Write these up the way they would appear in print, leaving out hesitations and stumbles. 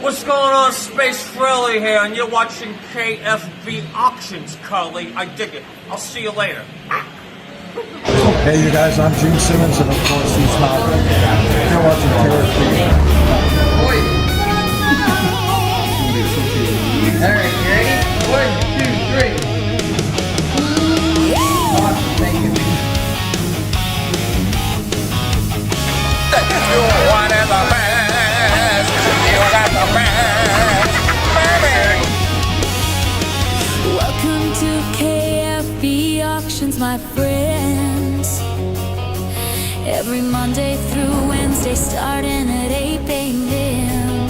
What's going on, Space Frilly here, and you're watching KFB Auctions, Carly. I dig it. I'll see you later. Hey, you guys, I'm Gene Simmons, and of course, he's not. You're watching KFB. Alright, you ready? 1, 2, 3. Awesome, thank you. You want the best. You got the best, baby. Welcome to KFB Auctions, my friends. Every Monday through Wednesday, starting at 8 a.m.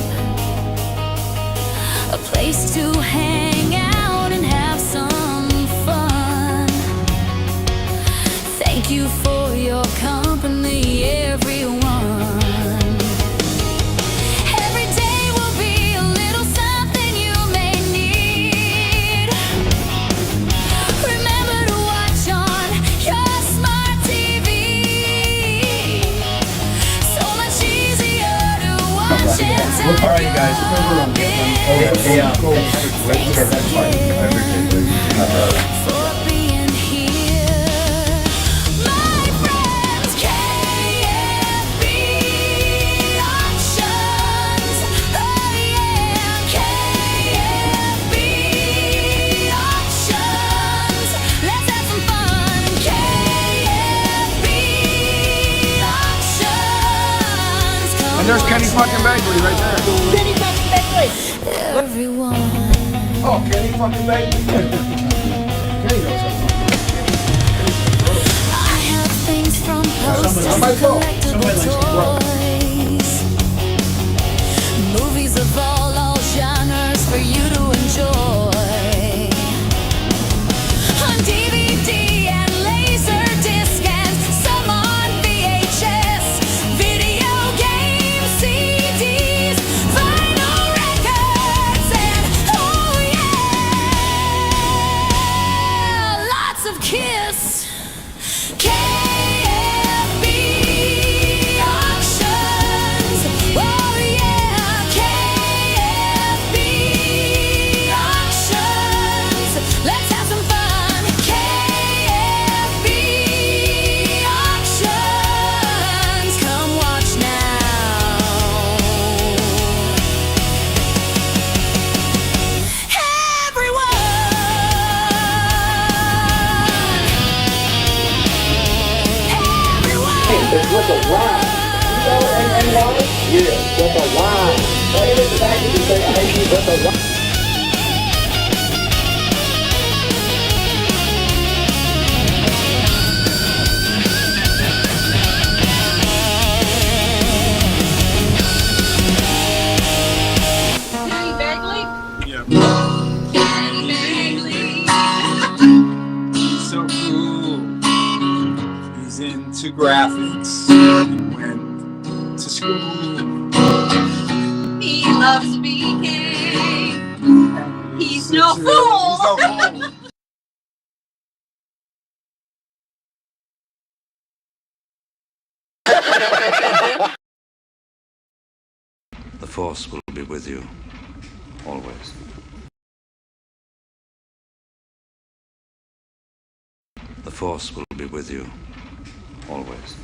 A place to hang out and have some fun. Thank you for your company, everyone. Every day will be a little something you may need. Remember to watch on your smart TV. So much easier to watch it. All right, guys. For being here, my friends. KFB Auctions, oh yeah, KFB Auctions. Let's have some fun. KFB Auctions. And there's Kenny fucking Bagley right there. Kenny fucking Bagley. Everyone. Oh, Kenny fucking Bagley. Kenny knows that. I have things from posters to collectible toys, movies of all genres for you to enjoy. On DVD and Laserdisc and some on VHS, video games, CDs, vinyl records, and oh yeah, lots of Kiss. KFB Auctions, oh yeah, KFB Auctions. Let's have some fun. KFB Auctions, come watch now. It's with a Y. You know N-Y? Yeah, with a Y. But it is actually the same ID with a Y. Kenny Bagley? He's so cool. He's into graphics. He went to school. He loves speaking. He's no fool. He's no fool. The Force will be with you, always. The Force will be with you, always.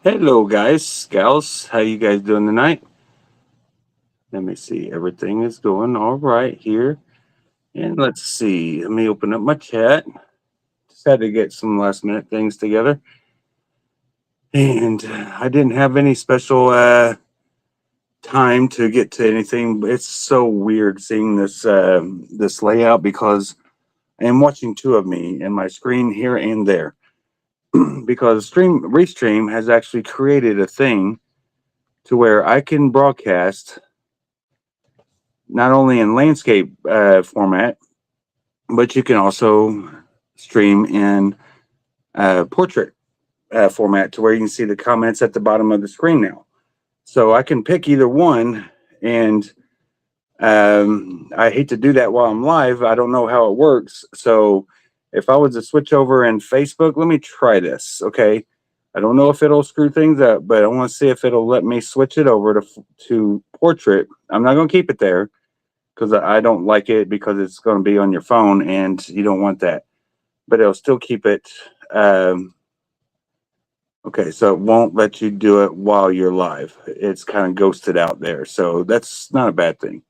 Hello guys, gals, how you guys doing tonight? Let me see, everything is going all right here. And let's see, let me open up my chat. Just had to get some last minute things together. And I didn't have any special time to get to anything. It's so weird seeing this this layout because I am watching two of me in my screen here and there. Because Restream has actually created a thing to where I can broadcast not only in landscape format, but you can also stream in portrait format to where you can see the comments at the bottom of the screen now. So I can pick either one, and I hate to do that while I'm live. I don't know how it works. So if I was to switch over in Facebook, let me try this. Okay. I don't know if it'll screw things up, but I want to see if it'll let me switch it over to portrait. I'm not going to keep it there because I don't like it because it's going to be on your phone and you don't want that. But it'll still keep it. Okay, so it won't let you do it while you're live. It's kind of ghosted out there, so that's not a bad thing.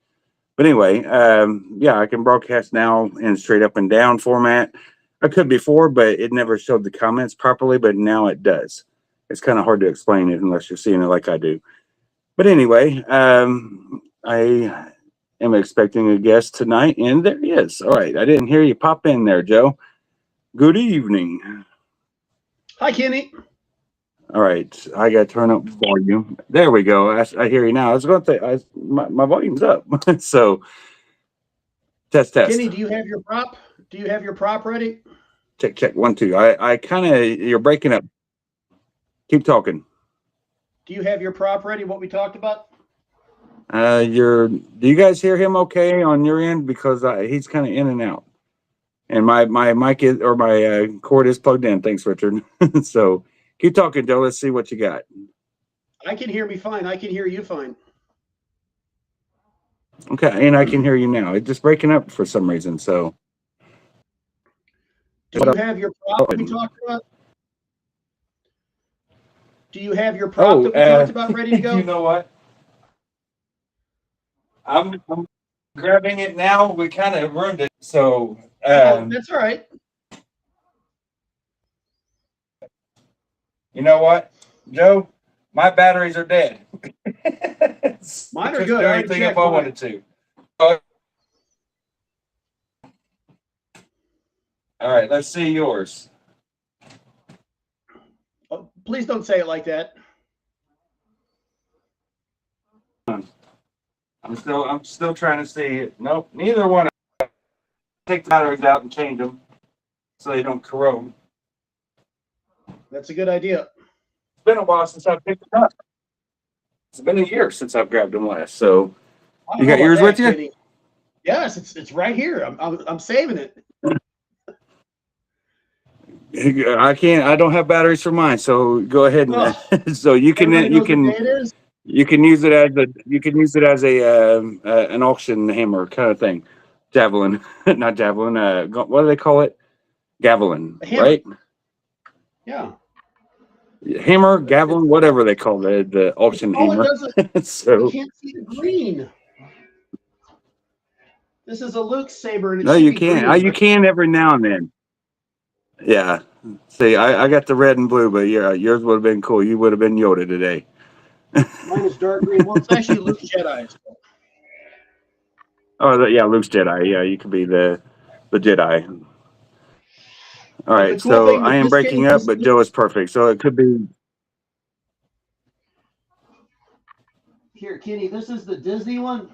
But anyway, yeah, I can broadcast now in straight up and down format. I could before, but it never showed the comments properly, but now it does. It's kind of hard to explain it unless you're seeing it like I do. But anyway, I am expecting a guest tonight, and there he is. All right, I didn't hear you pop in there, Joe. Good evening. Hi, Kenny. All right, I got to turn up volume. There we go. I hear you now. I was going to say my volume's up. So test. Kenny, do you have your prop? Do you have your prop ready? Check 1 2. I kind of you're breaking up. Keep talking. Do you have your prop ready? What we talked about? Do you guys hear him okay on your end? Because he's kind of in and out, and my mic is or my cord is plugged in. Thanks, Richard. So. Keep talking, Joe. Let's see what you got. I can hear me fine. I can hear you fine. Okay, and I can hear you now. It's just breaking up for some reason. So, do you have your prop that we talked about? Do you have your prop that we talked about ready to go? You know what? I'm grabbing it now. We kind of ruined it. So, that's all right. You know what, Joe? My batteries are dead. Mine are good. Do anything if I wanted to. All right, let's see yours. Oh, please don't say it like that. I'm still trying to see it. Nope, neither one. Take the batteries out and change them so they don't corrode. That's a good idea. It's been a while since I've picked them up. It's been a year since I've grabbed them last. So you got yours with you? Kenny. Yes, it's right here. I'm saving it. I don't have batteries for mine, so go ahead and so you can use it as an auction hammer kind of thing. Javelin, not javelin. What do they call it? Javelin, right? Yeah. Hammer, javelin, whatever they call it, the auction hammer. So you can't see the green. This is a Luke saber, and no, you can't. You can every now and then. Yeah. See, I got the red and blue, but yeah, yours would have been cool. You would have been Yoda today. Mine is dark green. Well, it's actually Luke's Jedi. So. Oh, yeah, Luke's Jedi. Yeah, you could be the Jedi. All right, cool so I am breaking up, but Joe is perfect. So it could be. Here, Kenny, this is the Disney one.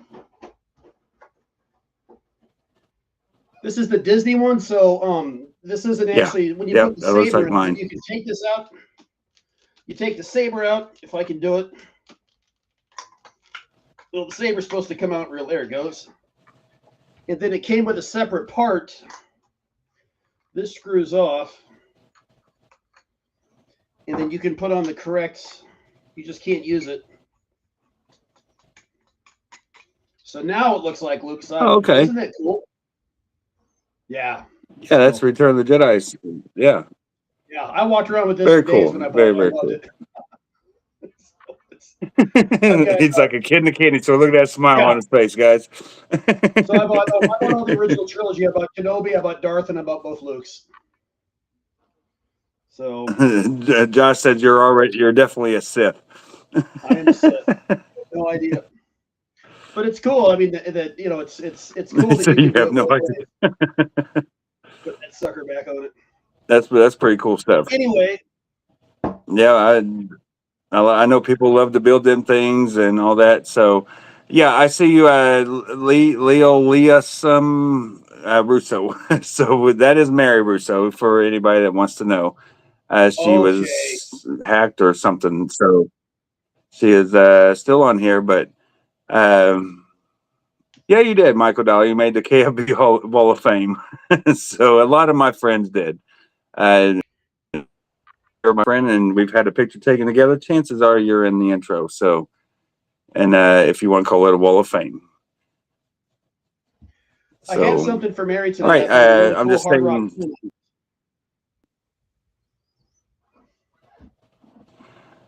This is the Disney one. So, this isn't actually when you put the saber in. You can take this out. You take the saber out. If I can do it. Well, the saber's supposed to come out real. There it goes. And then it came with a separate part. This screws off. And then you can put on the correct. You just can't use it. So now it looks like Luke's side. Oh, okay. Isn't that cool? Yeah. Yeah, that's Return of the Jedi. Yeah. Yeah, I walked around with this very for days cool. when I bought very, it. very I loved cool. it. He's like a kid in the candy store. Look at that smile on his face, guys. So I bought all the original trilogy. I bought Kenobi, I bought Darth, and I bought both Lukes. So Josh said you're definitely a Sith. I am a Sith. No idea. But it's cool. I mean, that you know, it's cool. So you have no idea. Put that sucker back on it. That's pretty cool stuff. Anyway. Yeah, I know people love to build them things and all that. So, yeah, I see you, Leah Russo. So that is Mary Russo for anybody that wants to know. She was hacked or something. So she is still on here, but Yeah, you did, Michael Dahl. You made the KFB Wall of Fame. So a lot of my friends did. You're my friend, and we've had a picture taken together. Chances are you're in the intro. So, and if you want to call it a Wall of Fame. I So, have something for Mary tonight. all right, I think I'm cool just hard rock. saying.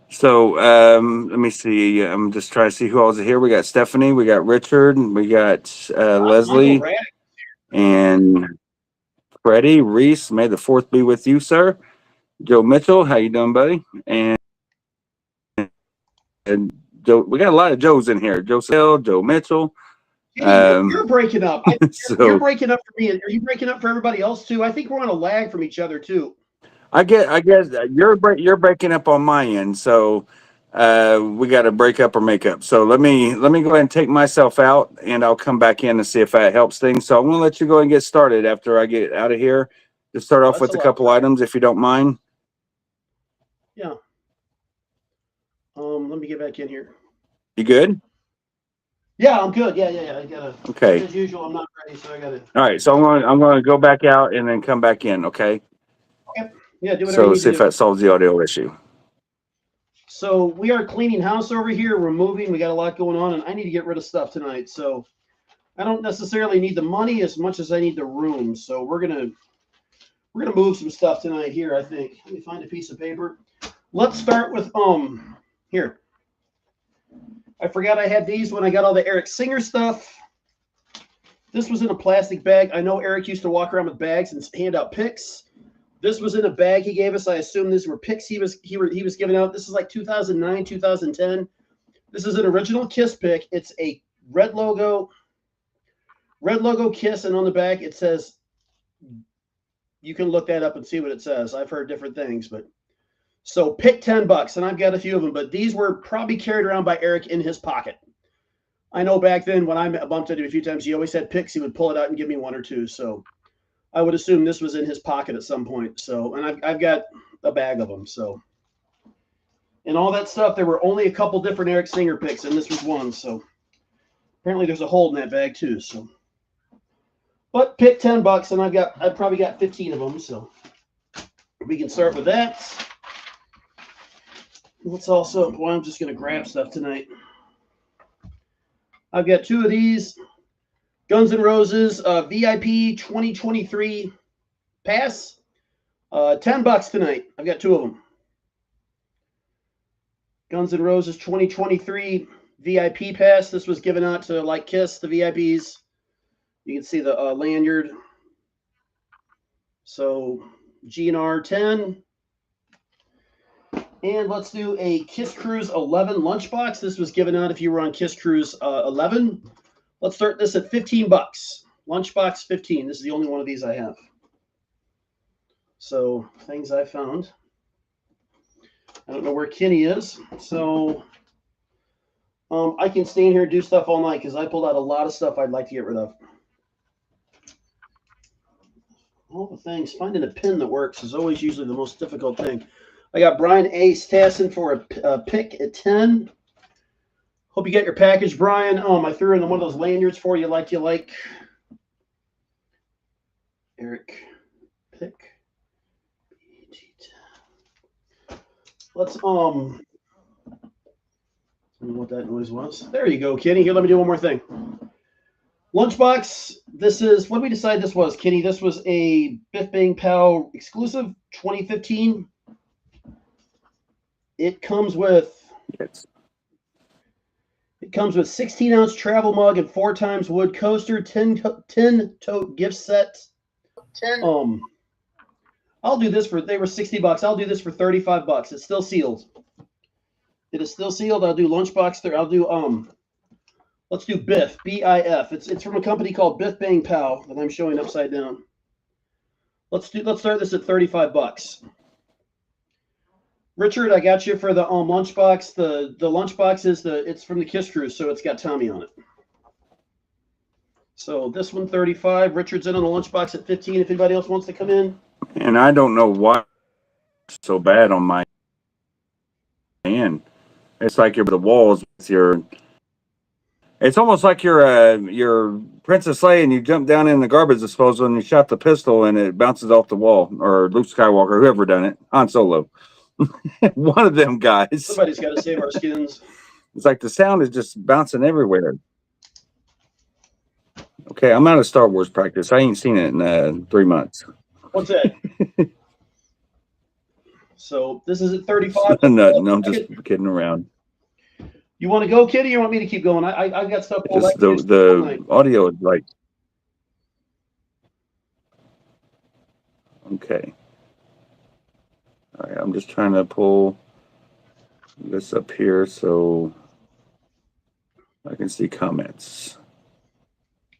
So let me see. I'm just trying to see who else is here. We got Stephanie, we got Richard, we got Leslie, and Freddie Reese. May the fourth be with you, sir. Joe Mitchell, how you doing, buddy? And Joe, we got a lot of Joes in here. Joe Sale, Joe Mitchell. You're breaking up. You're So breaking up for me. Are you breaking up for everybody else too? I think we're on a lag from each other too. I guess you're breaking up on my end. So we got to break up or make up. So let me go ahead and take myself out, and I'll come back in and see if that helps things. So I'm gonna let you go and get started after I get out of here. Just start off with a couple items, if you don't mind. Yeah. Let me get back in here. You good? Yeah, I'm good. Yeah. I gotta. Okay. As usual, I'm not ready, so I gotta. All right. So I'm gonna go back out and then come back in. Okay. Okay. Yeah. Do whatever So you need see to if do. that solves the audio issue. So we are cleaning house over here. We're moving. We got a lot going on, and I need to get rid of stuff tonight. So I don't necessarily need the money as much as I need the room. So we're gonna move some stuff tonight here. I think. Let me find a piece of paper. Let's start with here. I forgot I had these when I got all the Eric Singer stuff. This was in a plastic bag. I know Eric used to walk around with bags and hand out picks. This was in a bag he gave us. I assume these were picks he was giving out. This is like 2009, 2010. This is an original Kiss pick. It's a red logo Kiss, and on the back it says, you can look that up and see what it says. I've heard different things, but so pick $10, and I've got a few of them, but these were probably carried around by Eric in his pocket. I know back then when I bumped into him a few times, he always had picks. He would pull it out and give me one or two. So I would assume this was in his pocket at some point. So, and I've got a bag of them. So, and all that stuff, there were only a couple different Eric Singer picks, and this was one. So apparently there's a hole in that bag too. So, but pick $10, and I've probably got 15 of them. So we can start with that. Let's also, well, I'm just going to grab stuff tonight. I've got two of these Guns N' Roses VIP 2023 pass. $10 tonight. I've got two of them. Guns N' Roses 2023 VIP pass. This was given out to like Kiss, the VIPs. You can see the lanyard. So GNR 10. And let's do a Kiss Cruise 11 lunchbox. This was given out if you were on Kiss Cruise 11. Let's start this at $15. Lunchbox 15. This is the only one of these I have. So things I found. I don't know where Kenny is. So I can stay in here and do stuff all night because I pulled out a lot of stuff I'd like to get rid of. All the things. Finding a pin that works is always usually the most difficult thing. I got Brian Ace Tassin for a pick at 10. Hope you get your package, Brian. I threw in one of those lanyards for you like. Eric, pick. Let's, I don't know what that noise was. There you go, Kenny. Here, let me do one more thing. Lunchbox, this is, what did we decide this was, Kenny? This was a Biff Bang Pow exclusive, 2015. It comes with 16-ounce travel mug and 4x wood coaster, 10-tote gift set. I'll do this for, they were $60. I'll do this for $35. It's still sealed. It is still sealed. I'll do lunchbox there. I'll do let's do Biff, B-I-F. It's from a company called Biff Bang Pow that I'm showing upside down. Let's start this at $35. Richard, I got you for the lunchbox. The lunchbox is it's from the Kiss Cruise, so it's got Tommy on it. So this one 35. Richard's in on the lunchbox at 15. If anybody else wants to come in. And I don't know why it's so bad on my end. It's like you're the walls with your. It's almost like you're Princess Leia and you jump down in the garbage disposal and you shot the pistol and it bounces off the wall, or Luke Skywalker, whoever done it, Han Solo. One of them guys. Somebody's got to save our skins. It's like the sound is just bouncing everywhere. Okay, I'm out of Star Wars practice. I ain't seen it in 3 months. What's that? So this is at 35. No, I'm just kidding around. You want to go, Kitty? Or you want me to keep going? I got stuff. Just the audio is like, okay. All right, I'm just trying to pull this up here so I can see comments.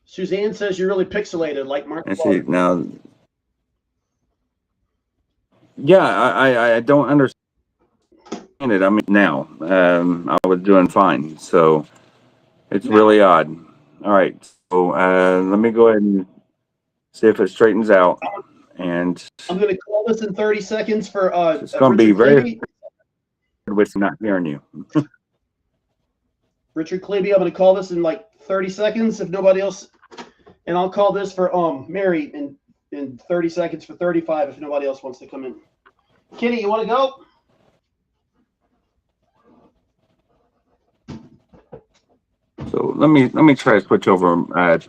Suzanne says you're really pixelated, like Mark. And see now. Yeah, I don't understand it. I mean, now I was doing fine, so it's really odd. All right, so let me go ahead and see if it straightens out. And I'm going to call this in 30 seconds for. It's going to be very with not hearing you. Richard Klebe, I'm going to call this in like 30 seconds if nobody else, and I'll call this for Mary in 30 seconds for 35 if nobody else wants to come in. Kitty, you want to go? So let me try to switch over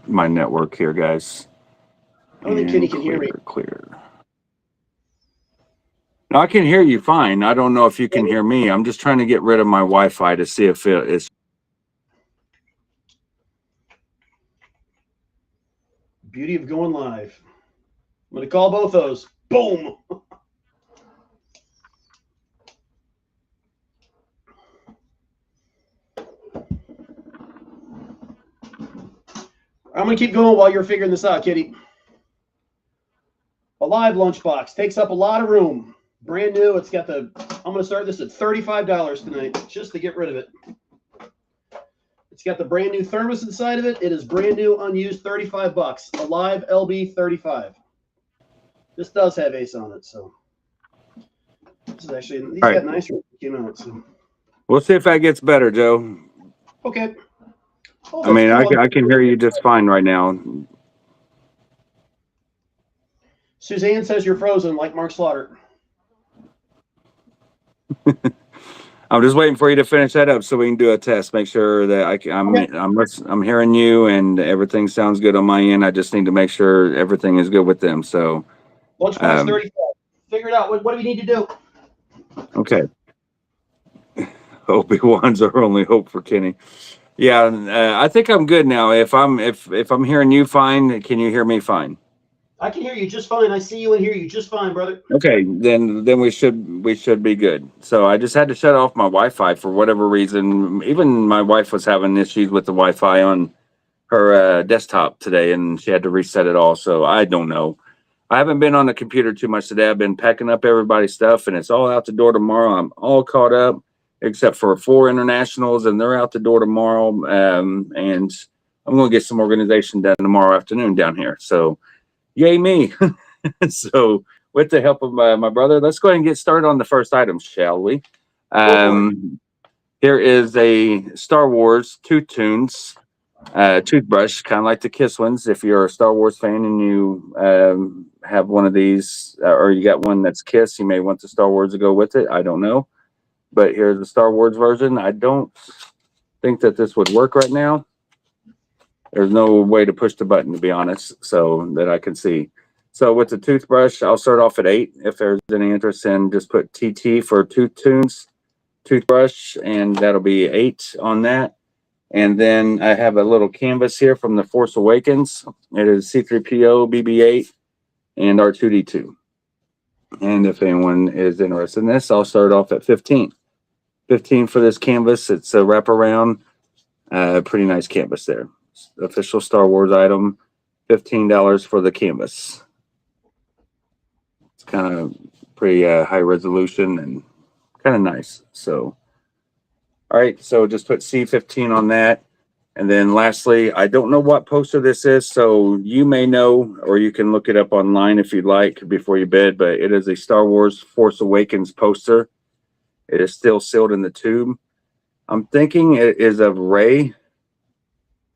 my network here, guys. I don't think Kitty can hear me. Clear. No, I can hear you fine. I don't know if you can hear me. I'm just trying to get rid of my Wi-Fi to see if it is. Beauty of going live. I'm going to call both those. Boom. I'm going to keep going while you're figuring this out, Kitty. A live lunchbox takes up a lot of room. Brand new. It's got the, I'm going to start this at $35 tonight just to get rid of it. It's got the brand new thermos inside of it. It is brand new, unused, 35 bucks. A live LB 35. This does have Ace on it, so. This is actually, these got nicer when it came out, so. We'll see if that gets better, Joe. Okay. Oh, I mean, I can hear you just fine right now. Suzanne says you're frozen like Mark Slaughter. I'm just waiting for you to finish that up so we can do a test. Make sure that I'm hearing you and everything sounds good on my end. I just need to make sure everything is good with them. So, Lunchbox 35. Figure it out. What do we need to do? Okay. Obi-Wan's our only hope for Kenny. Yeah, I think I'm good now. If I'm hearing you fine, can you hear me fine? I can hear you just fine. I see you and hear you just fine, brother. Okay, then we should be good. So I just had to shut off my Wi-Fi for whatever reason. Even my wife was having issues with the Wi-Fi on her desktop today, and she had to reset it all. So I don't know. I haven't been on the computer too much today. I've been packing up everybody's stuff, and it's all out the door tomorrow. I'm all caught up except for 4 internationals, and they're out the door tomorrow. And I'm going to get some organization done tomorrow afternoon down here. So yay me. So with the help of my brother, let's go ahead and get started on the first item, shall we? Here is a Star Wars Tooth Tunes toothbrush, kind of like the Kiss ones. If you're a Star Wars fan and you have one of these, or you got one that's Kiss, you may want the Star Wars to go with it. I don't know. But here's the Star Wars version. I don't think that this would work right now. There's no way to push the button, to be honest, so that I can see. So with the toothbrush, I'll start off at 8. If there's any interest in, just put TT for Tooth Tunes toothbrush, and that'll be 8 on that. And then I have a little canvas here from The Force Awakens. It is C-3PO, BB-8, and R2-D2. And if anyone is interested in this, I'll start off at 15. 15 for this canvas. It's a wraparound, pretty nice canvas there. Official Star Wars item, $15 for the canvas. It's kind of pretty high resolution and kind of nice. So, all right, so just put C15 on that. And then lastly, I don't know what poster this is, so you may know, or you can look it up online if you'd like before you bid, but it is a Star Wars Force Awakens poster. It is still sealed in the tube. I'm thinking it is of Rey.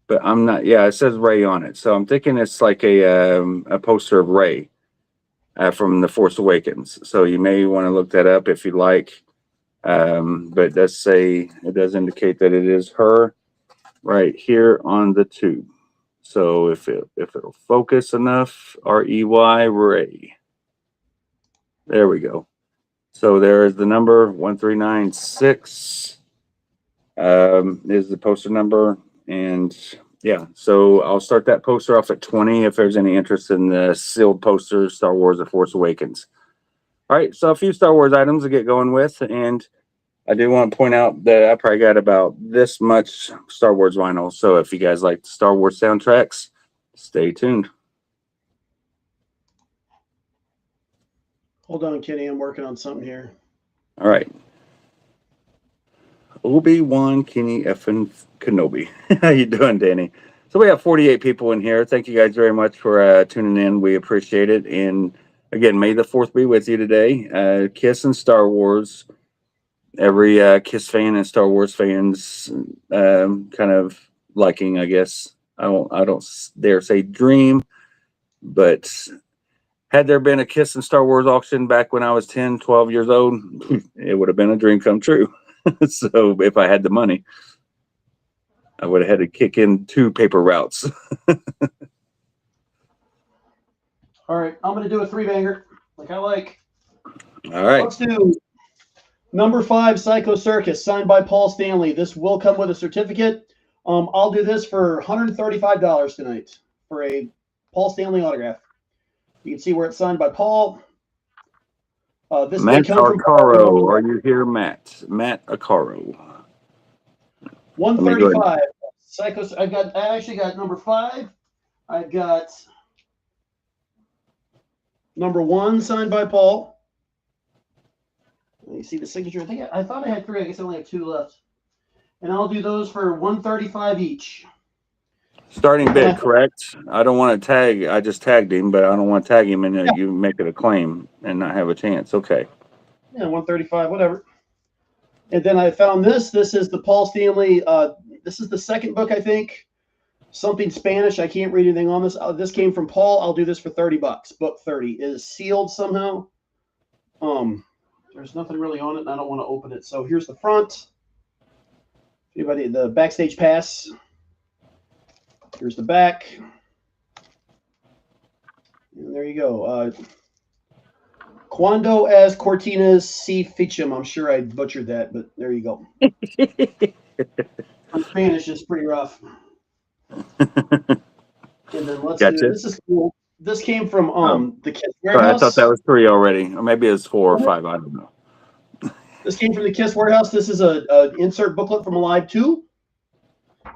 but I'm not. Yeah, it says Rey on it, so I'm thinking it's like a poster of Rey from The Force Awakens. So you may want to look that up if you like. But it does indicate that it is her right here on the tube. So if it'll focus enough, R-E-Y, Rey. There we go. So there is the number 1396. Is the poster number, and yeah. So I'll start that poster off at 20 if there's any interest in the sealed posters, Star Wars: The Force Awakens. All right, so a few Star Wars items to get going with, and I do want to point out that I probably got about this much Star Wars vinyl. So if you guys like the Star Wars soundtracks, stay tuned. Hold on, Kenny. I'm working on something here. All right. Obi-Wan Kenny effing Kenobi. How you doing, Danny? So we have 48 people in here. Thank you guys very much for tuning in. We appreciate it. And again, may the 4th be with you today. Kiss and Star Wars. Every Kiss fan and Star Wars fans kind of liking, I guess. I don't dare say dream, but had there been a Kiss and Star Wars auction back when I was 10, 12 years old, it would have been a dream come true. So if I had the money, I would have had to kick in 2 paper routes. All right, I'm going to do a 3-banger like I like. All right. Let's do number 5, Psycho Circus, signed by Paul Stanley. This will come with a certificate. I'll do this for $135 tonight for a Paul Stanley autograph. You can see where it's signed by Paul. This Matt may come Acaro, are you here, Matt? Matt Acaro. 135. Psycho. I actually got number 5. I've got number 1 signed by Paul. You see the signature. I thought I had 3. I guess I only have 2 left. And I'll do those for $135 each. Starting bid, correct? I don't want to tag. I just tagged him, but I don't want to tag him and you make it a claim and not have a chance. Okay. Yeah, 135, whatever. And then I found this. This is the Paul Stanley. This is the second book, I think. Something Spanish. I can't read anything on this. This came from Paul. I'll do this for $30. Book 30. It is sealed somehow. There's nothing really on it, and I don't want to open it. So here's the front. Anybody, the backstage pass. Here's the back. And there you go. Cuando as Cortinas si ficham. I'm sure I butchered that, but there you go. My Spanish is pretty rough. And then let's do this. Is cool. This came from the Kiss Warehouse. I thought that was 3 already, or maybe it's 4 or 5. I don't know. This came from the Kiss Warehouse. This is a insert booklet from Alive 2.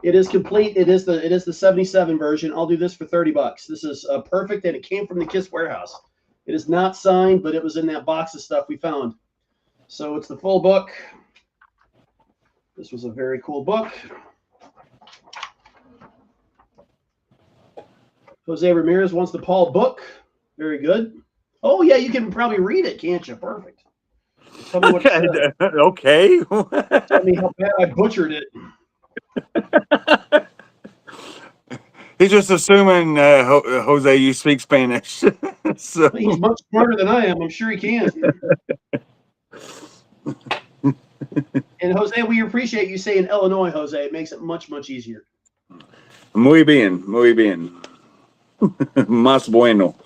It is complete. It is the 77 version. I'll do this for $30. This is perfect, and it came from the Kiss Warehouse. It is not signed, but it was in that box of stuff we found. So it's the full book. This was a very cool book. Jose Ramirez wants the Paul book. Very good. Oh, yeah, you can probably read it, can't you? Perfect. Tell me what it says. Okay. Tell me how bad I butchered it. He's just assuming, Jose, you speak Spanish. So. He's much smarter than I am. I'm sure he can. And Jose, we appreciate you saying Illinois, Jose. It makes it much, much easier. Muy bien, muy bien. Más bueno.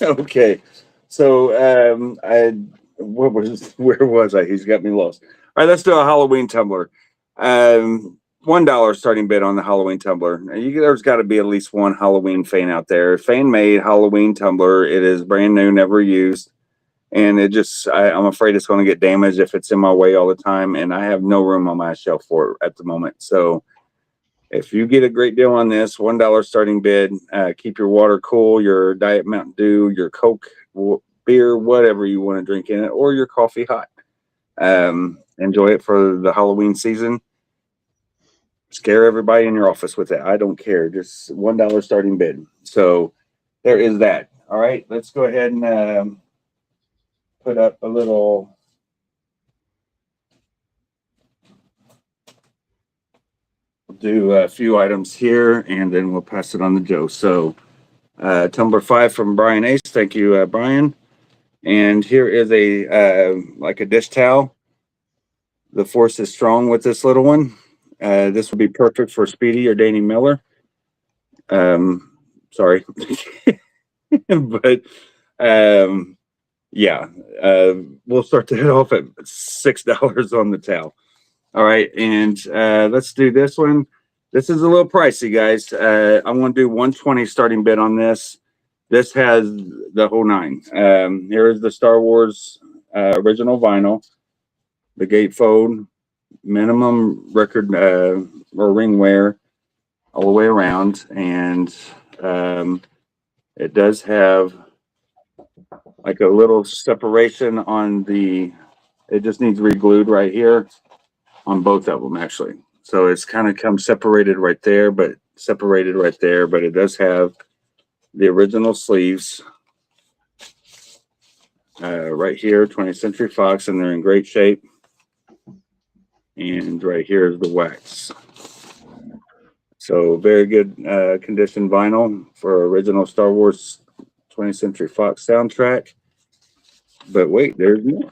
Okay. So where was I? He's got me lost. All right, let's do a Halloween tumbler. $1 starting bid on the Halloween tumbler. There's got to be at least one Halloween fan out there. Fan made Halloween tumbler. It is brand new, never used. And it just, I'm afraid it's going to get damaged if it's in my way all the time. And I have no room on my shelf for it at the moment. So if you get a great deal on this, $1 starting bid, keep your water cool, your Diet Mountain Dew, your Coke, beer, whatever you want to drink in it, or your coffee hot. Enjoy it for the Halloween season. Scare everybody in your office with it. I don't care. Just $1 starting bid. So there is that. All right, let's go ahead and put up a little do a few items here, and then we'll pass it on to Joe. So, Tumblr 5 from Brian Ace. Thank you, Brian. And here is a like a dish towel. The force is strong with this little one. This would be perfect for Speedy or Danny Miller. Sorry, but yeah, we'll start that off at $6 on the towel. All right, and let's do this one. This is a little pricey, guys. I'm going to do 120 starting bid on this. This has the whole nine. Here is the Star Wars original vinyl, the gatefold, minimum record or ring wear all the way around, and it does have like a little separation on the. It just needs re-glued right here on both of them, actually. So it's kind of come separated right there, but it does have the original sleeves right here, 20th Century Fox, and they're in great shape. And right here is the wax. So very good condition vinyl for original Star Wars 20th Century Fox soundtrack. But wait, there's more.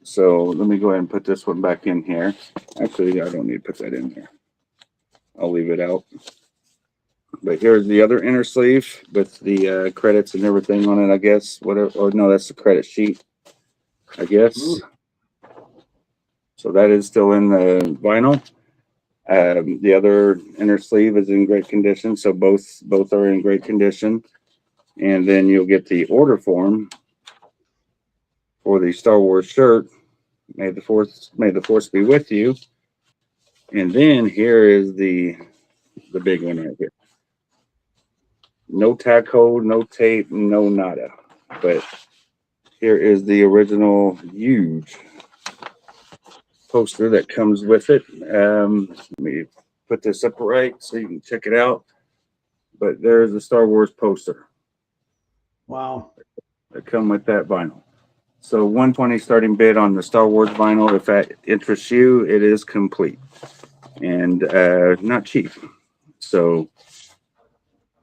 So let me go ahead and put this one back in here. Actually, I don't need to put that in there. I'll leave it out. But here's the other inner sleeve with the credits and everything on it, I guess. Whatever. Or no, that's the credit sheet, I guess. So that is still in the vinyl. The other inner sleeve is in great condition. So both are in great condition. And then you'll get the order form for the Star Wars shirt. May the force be with you. And then here is the big one right here. No tag code, no tape, no nada. But here is the original huge poster that comes with it. Let me put this up right so you can check it out. But there's the Star Wars poster. Wow. That come with that vinyl. So 120 starting bid on the Star Wars vinyl. If that interests you, it is complete and not cheap. So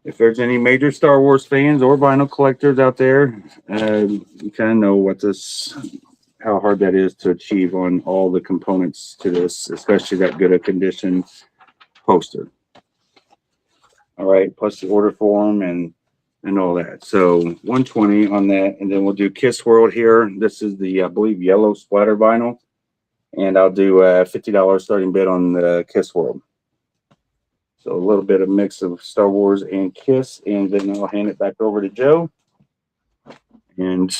if there's any major Star Wars fans or vinyl collectors out there, you kind of know how hard that is to achieve on all the components to this, especially that good a condition poster. All right, plus the order form and all that. So 120 on that, and then we'll do Kiss World here. This is the, I believe, yellow splatter vinyl, and I'll do $50 starting bid on the Kiss World. So a little bit of mix of Star Wars and Kiss, and then I'll hand it back over to Joe, and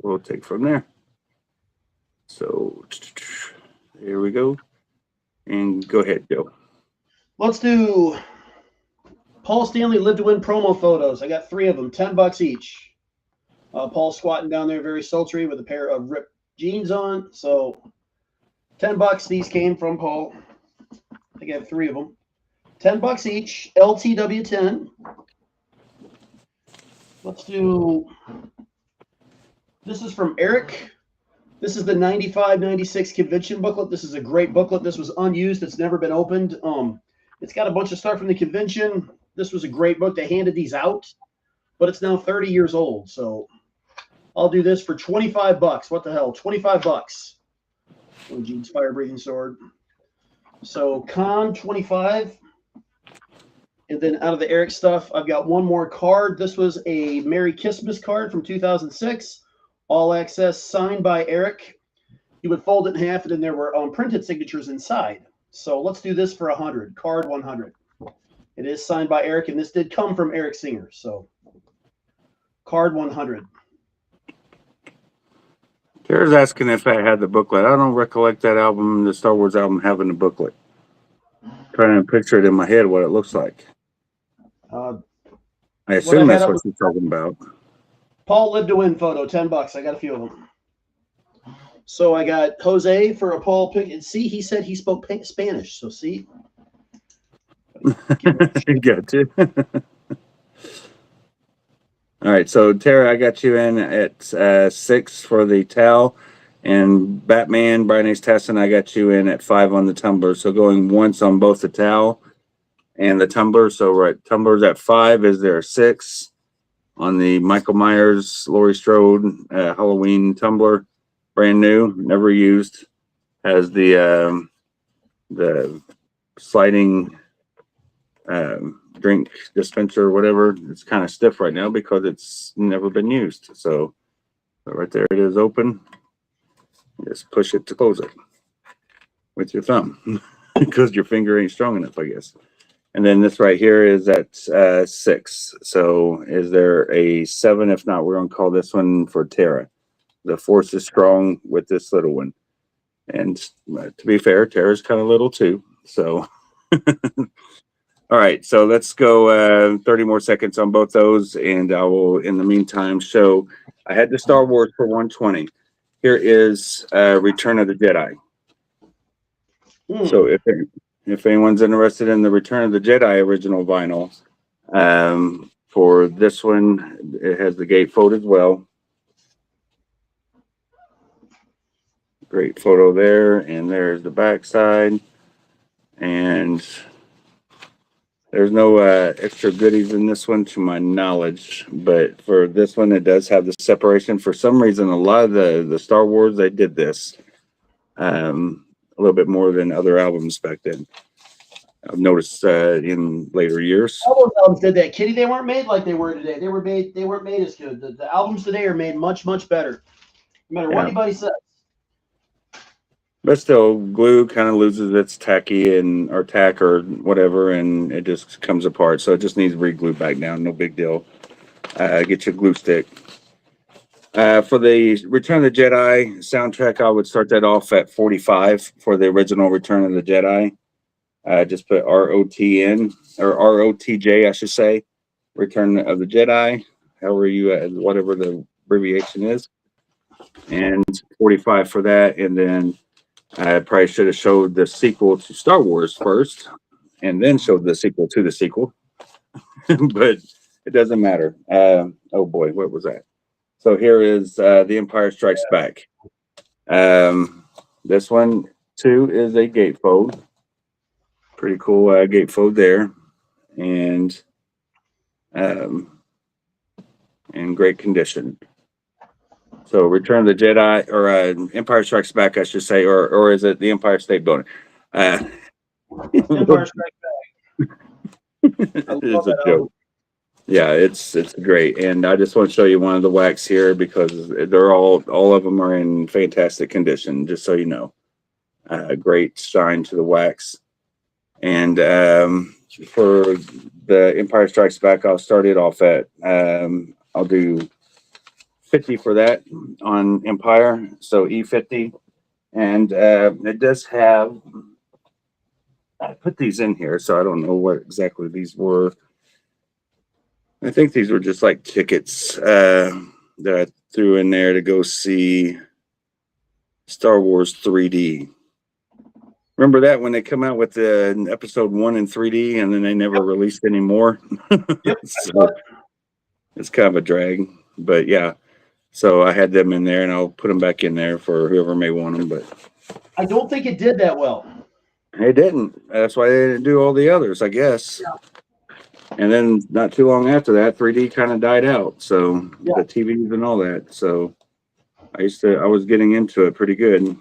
we'll take from there. So here we go, and go ahead, Joe. Let's do Paul Stanley Live to Win promo photos. I got 3 of them, $10 each. Paul squatting down there very sultry with a pair of ripped jeans on. So $10. These came from Paul. I got 3 of them. $10 each. LTW10. Let's do. This is from Eric. This is the 95-96 convention booklet. This is a great booklet. This was unused. It's never been opened. It's got a bunch of stuff from the convention. This was a great book. They handed these out, but it's now 30 years old. So I'll do this for $25. What the hell? $25. Oh, Gene's fire breathing sword. So Con 25. And then out of the Eric stuff, I've got one more card. This was a Merry Christmas card from 2006. All access, signed by Eric. You would fold it in half, and then there were printed signatures inside. So let's do this for 100. Card 100. It is signed by Eric, and this did come from Eric Singer. So card 100. Tara's asking if I had the booklet. I don't recollect that album, the Star Wars album, having a booklet. Trying to picture it in my head what it looks like. I assume that's what you're talking about. Paul Live to Win photo, $10. I got a few of them. So I got Jose for a Paul pick. And see, he said he spoke Spanish. So see. Got you. All right, so Tara, I got you in at 6 for the towel, and Batman, Brian Ace Tesson, I got you in at 5 on the tumbler. So going once on both the towel and the tumbler. So right, tumbler's at 5. Is there a 6 on the Michael Myers, Laurie Strode Halloween tumbler? Brand new, never used. Has the sliding drink dispenser or whatever. It's kind of stiff right now because it's never been used. So right there it is open. Just push it to close it with your thumb because your finger ain't strong enough, I guess. And then this right here is at 6. So is there a 7? If not, we're going to call this one for Tara. The force is strong with this little one. And to be fair, Tara's kind of little too. So, all right. So let's go 30 more seconds on both those. And I will, in the meantime, show. I had the Star Wars for 120. Here is Return of the Jedi. So if anyone's interested in the Return of the Jedi original vinyl, for this one, it has the gatefold as well. Great photo there, and there's the back side, and there's no extra goodies in this one to my knowledge, but for this one it does have the separation. For some reason, a lot of the Star Wars, they did this a little bit more than other albums back then. I've noticed in later years. All those albums did that, Kitty. They weren't made like they were today. They weren't made as good. The albums today are made much, much better. No matter what anybody says. But still, glue kind of loses its tacky or tack or whatever, and it just comes apart. So it just needs re-glued back down. No big deal. Get your glue stick. For the Return of the Jedi soundtrack, I would start that off at 45 for the original Return of the Jedi. Just put ROTN or ROTJ, I should say. Return of the Jedi, however you, whatever the abbreviation is. And 45 for that, and then I probably should have showed the sequel to Star Wars first, and then showed the sequel to the sequel. But it doesn't matter. Oh boy, what was that? So here is The Empire Strikes Back. This one too is a gatefold. Pretty cool gatefold there, and in great condition. So Return of the Jedi, or Empire Strikes Back, I should say, or is it the Empire State Building? Empire Strikes Back. It's a joke. Yeah, it's great, and I just want to show you one of the wax here because they're all of them are in fantastic condition. Just so you know, great shine to the wax. And for the Empire Strikes Back, I'll start it off at I'll do 50 for that on Empire, so E50, and it does have. I put these in here, so I don't know what exactly these were. I think these were just like tickets that I threw in there to go see Star Wars 3D. Remember that when they come out with the episode 1 in 3D and then they never released any more? Yep. So it's kind of a drag, but yeah. So I had them in there, and I'll put them back in there for whoever may want them. But I don't think it did that well. It didn't. That's why they didn't do all the others, I guess. Yeah. And then not too long after that, 3D kind of died out. So the TVs and all that. So I was getting into it pretty good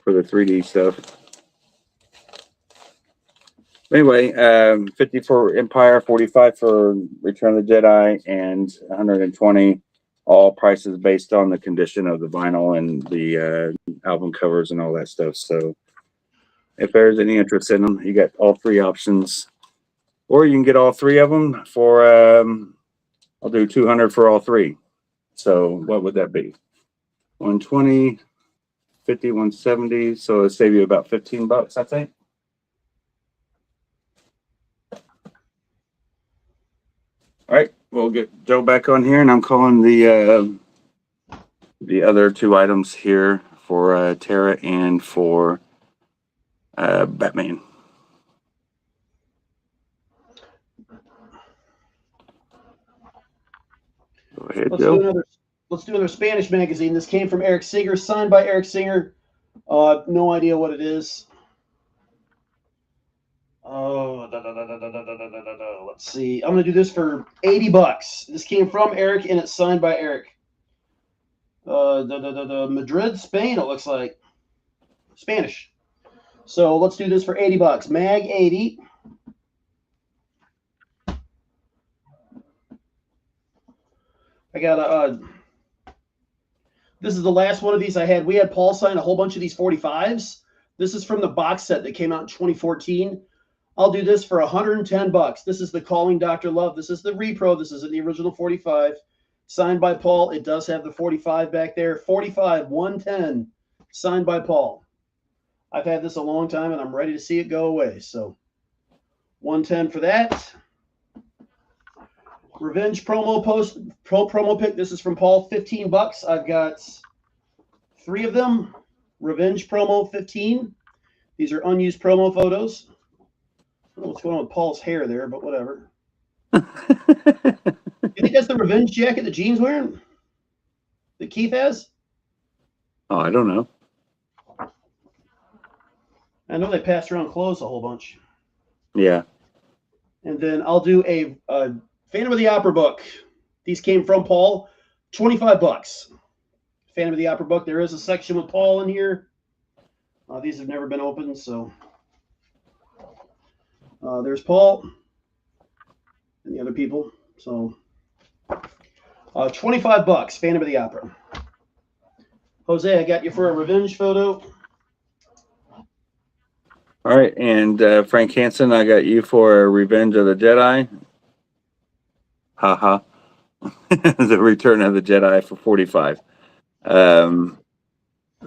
for the 3D stuff. Anyway, 50 for Empire, 45 for Return of the Jedi, and 120. All prices based on the condition of the vinyl and the album covers and all that stuff. So if there's any interest in them, you got all 3 options. Or you can get all 3 of them for, I'll do 200 for all 3. So what would that be? 120, 50, 170. So it'll save you about $15, I think. All right, we'll get Joe back on here, and I'm calling the other 2 items here for Tara and for Batman. ahead, Let's Joe. do another Spanish magazine. This came from Eric Singer, signed by Eric Singer. No idea what it is. Oh, let's see. I'm gonna do this for $80. This came from Eric and it's signed by Eric. Madrid, Spain. It looks like Spanish. So let's do this for $80. Mag 80. I got a. This is the last one of these I had. We had Paul sign a whole bunch of these 45s. This is from the box set that came out in 2014. I'll do this for $110. This is the Calling Dr. Love. This is the repro. This is the original 45, signed by Paul. It does have the 45 back there. 45, 110, signed by Paul. I've had this a long time, and I'm ready to see it go away. So 110 for that. Revenge promo pick. This is from Paul, $15. I've got 3 of them. Revenge promo, 15. These are unused promo photos. I don't know what's going on with Paul's hair there, but whatever. You think that's the revenge jacket that Gene's wearing? That Keith has? Oh, I don't know. I know they passed around clothes a whole bunch. Yeah. And then I'll do a Phantom of the Opera book. These came from Paul, $25. Phantom of the Opera book. There is a section with Paul in here. These have never been opened, so there's Paul and the other people. So $25, Phantom of the Opera. Jose, I got you for a revenge photo. All right, and Frank Hansen, I got you for Revenge of the Jedi. Haha. The Return of the Jedi for 45.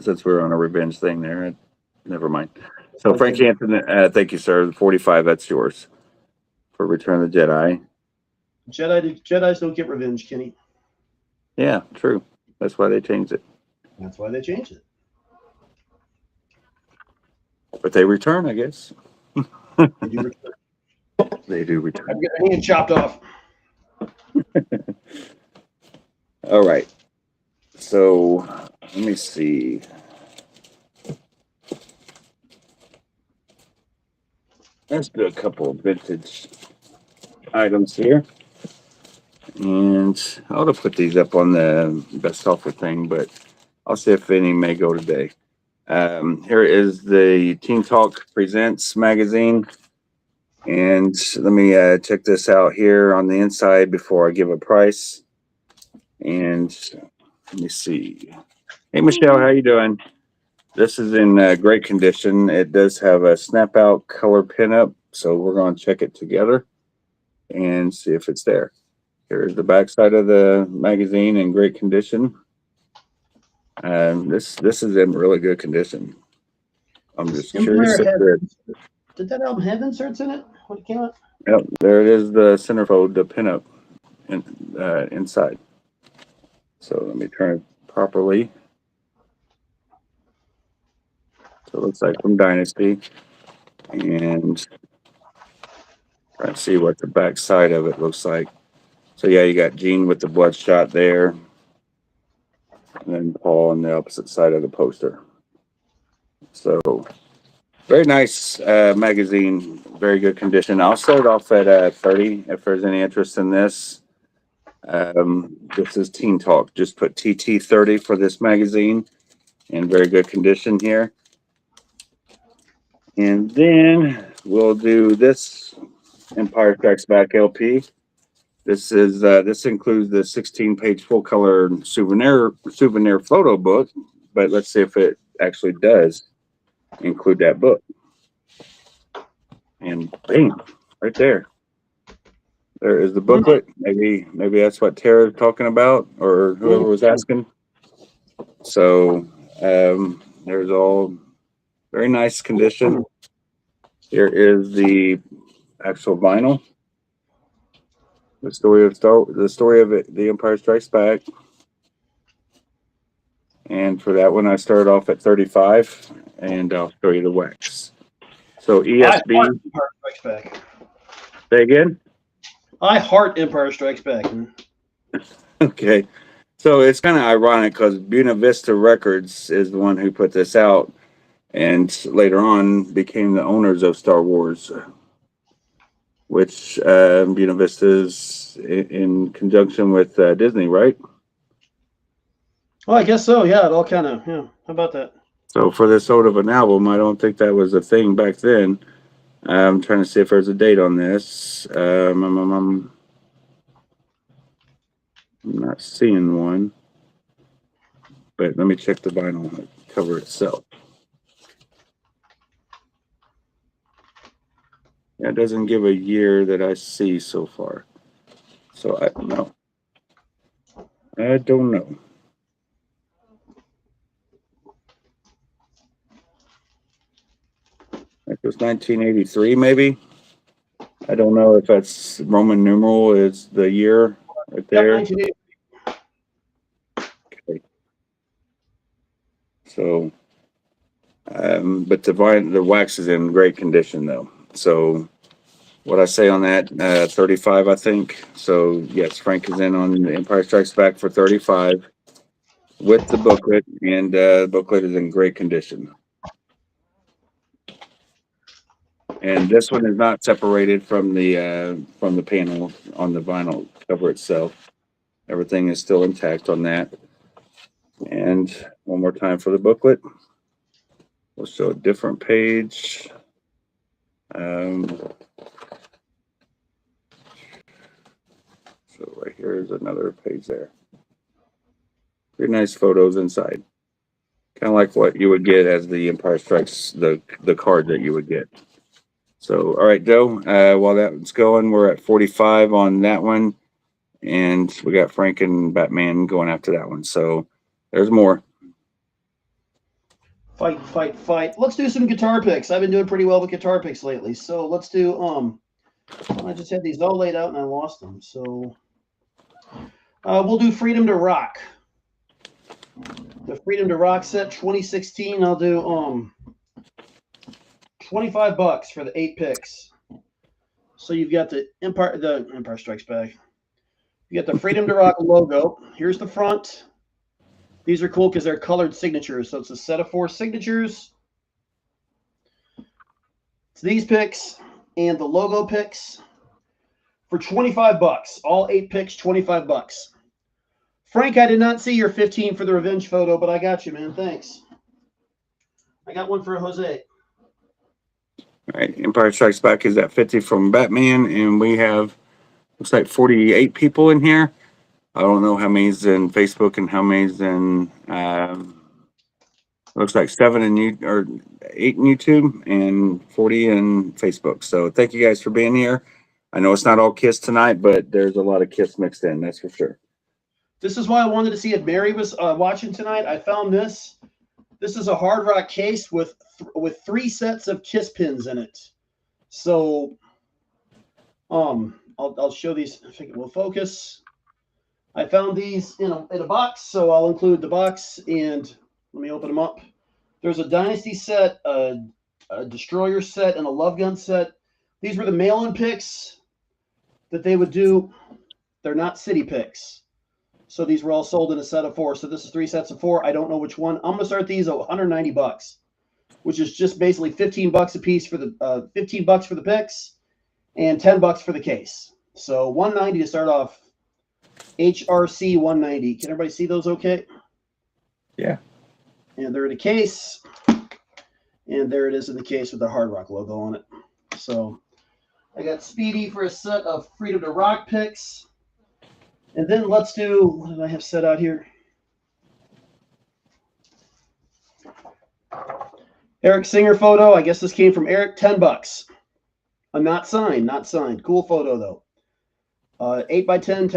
Since we're on a revenge thing there, never mind. So Frank Hansen, thank you, sir. 45, that's yours for Return of the Jedi. Jedis don't get revenge, Kenny. Yeah, true. That's why they changed it. That's why they changed it. But they return, I guess. They do return. They do return. I've got my hand chopped off. All right. So let me see. Let's do a couple of vintage items here. And I ought to put these up on the best offer thing, but I'll see if any may go today. Here is the Teen Talk Presents magazine. And let me check this out here on the inside before I give a price. And let me see. Hey, Michelle, how you doing? This is in great condition. It does have a snap out color pinup. So we're going to check it together and see if it's there. Here's the back side of the magazine in great condition. This is in really good condition. I'm just curious if did that album have inserts in it when it came out? Yep, there it is, the centerfold, the pinup inside. So let me turn it properly. So it looks like from Dynasty. And try to see what the back side of it looks like. So yeah, you got Gene with the bloodshot there. And then Paul on the opposite side of the poster. So very nice magazine, very good condition. I'll start off at 30 if there's any interest in this. This is Teen Talk. Just put TT 30 for this magazine in very good condition here. And then we'll do this Empire Strikes Back LP. This is this includes the 16-page full color souvenir photo book, but let's see if it actually does include that book. And bam, right there. There is the booklet. Maybe that's what Tara's talking about, or whoever was asking. So there's all very nice condition. Here is the actual vinyl. The story of it, The Empire Strikes Back. And for that one, I started off at 35, and I'll show you the wax. So ESB. Empire Strikes Back. Say again? I heart Empire Strikes Back. Okay. So it's kind of ironic because Buena Vista Records is the one who put this out and later on became the owners of Star Wars, which Buena Vista is in conjunction with Disney, right? Well, I guess so. Yeah, it all kind of. Yeah. How about that? So for this sort of an album, I don't think that was a thing back then. I'm trying to see if there's a date on this. I'm not seeing one, but let me check the vinyl cover itself. Yeah, it doesn't give a year that I see so far. So I don't know. I don't know. It was 1983, maybe. I don't know if that's Roman numeral is the year right there. Yep, 1980. Okay. So, but the wax is in great condition though. So, what I say on that, 35, I think. So yes, Frank is in on The Empire Strikes Back for 35 with the booklet, and the booklet is in great condition. And this one is not separated from the panel on the vinyl cover itself. Everything is still intact on that. And one more time for the booklet. We'll show a different page. So right here is another page there. Pretty nice photos inside. Kind of like what you would get as the Empire Strikes, the card that you would get. So, all right, Joe, while that's going, we're at 45 on that one. And we got Frank and Batman going after that one. So there's more. Fight, fight, fight. Let's do some guitar picks. I've been doing pretty well with guitar picks lately. So let's do, I just had these all laid out and I lost them. So we'll do Freedom to Rock. The Freedom to Rock set 2016. I'll do $25 for the 8 picks. So you've got the Empire Strikes Back. You got the Freedom to Rock logo. Here's the front. These are cool because they're colored signatures. So it's a set of 4 signatures. It's these picks and the logo picks for $25. All 8 picks, $25. Frank, I did not see your 15 for the revenge photo, but I got you, man. Thanks. I got one for Jose. All right, Empire Strikes Back is at 50 from Batman, and we have, looks like 48 people in here. I don't know how many's in Facebook and how many's in, looks like 8 in YouTube and 40 in Facebook. So thank you guys for being here. I know it's not all Kiss tonight, but there's a lot of Kiss mixed in, that's for sure. This is why I wanted to see if Mary was watching tonight. I found this. This is a Hard Rock case with 3 sets of Kiss pins in it. So, I'll show these. I think it will focus. I found these in a box, so I'll include the box and let me open them up. There's a Dynasty set, a Destroyer set, and a Love Gun set. These were the mail-in picks that they would do. They're not city picks. So these were all sold in a set of 4. So this is 3 sets of 4. I don't know which one. I'm going to start these at $190, which is just basically $15 a piece for the $15 for the picks and $10 for the case. So $190 to start off. HRC 190. Can everybody see those okay? Yeah. And they're in a case. And there it is in the case with the Hard Rock logo on it. So I got Speedy for a set of Freedom to Rock picks. And then let's do, what did I have set out here? Eric Singer photo. I guess this came from Eric. $10. Not signed, not signed. Cool photo though. 8x10,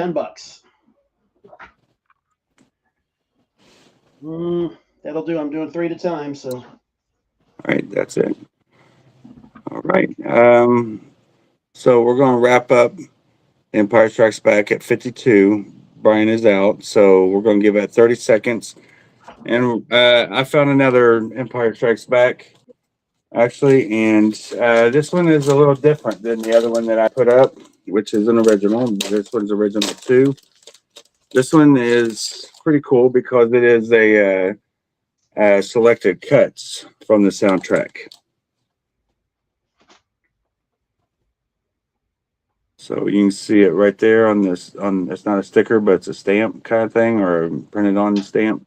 $10. That'll do. I'm doing 3 at a time. So. All right, that's it. All right. So we're going to wrap up Empire Strikes Back at 52. Brian is out, so we're going to give it 30 seconds. And I found another Empire Strikes Back, actually, and this one is a little different than the other one that I put up, which is an original. This one's original too. this one is pretty cool because it is a selected cuts from the soundtrack. So you can see it right there on this. It's not a sticker, but it's a stamp kind of thing, or printed on the stamp.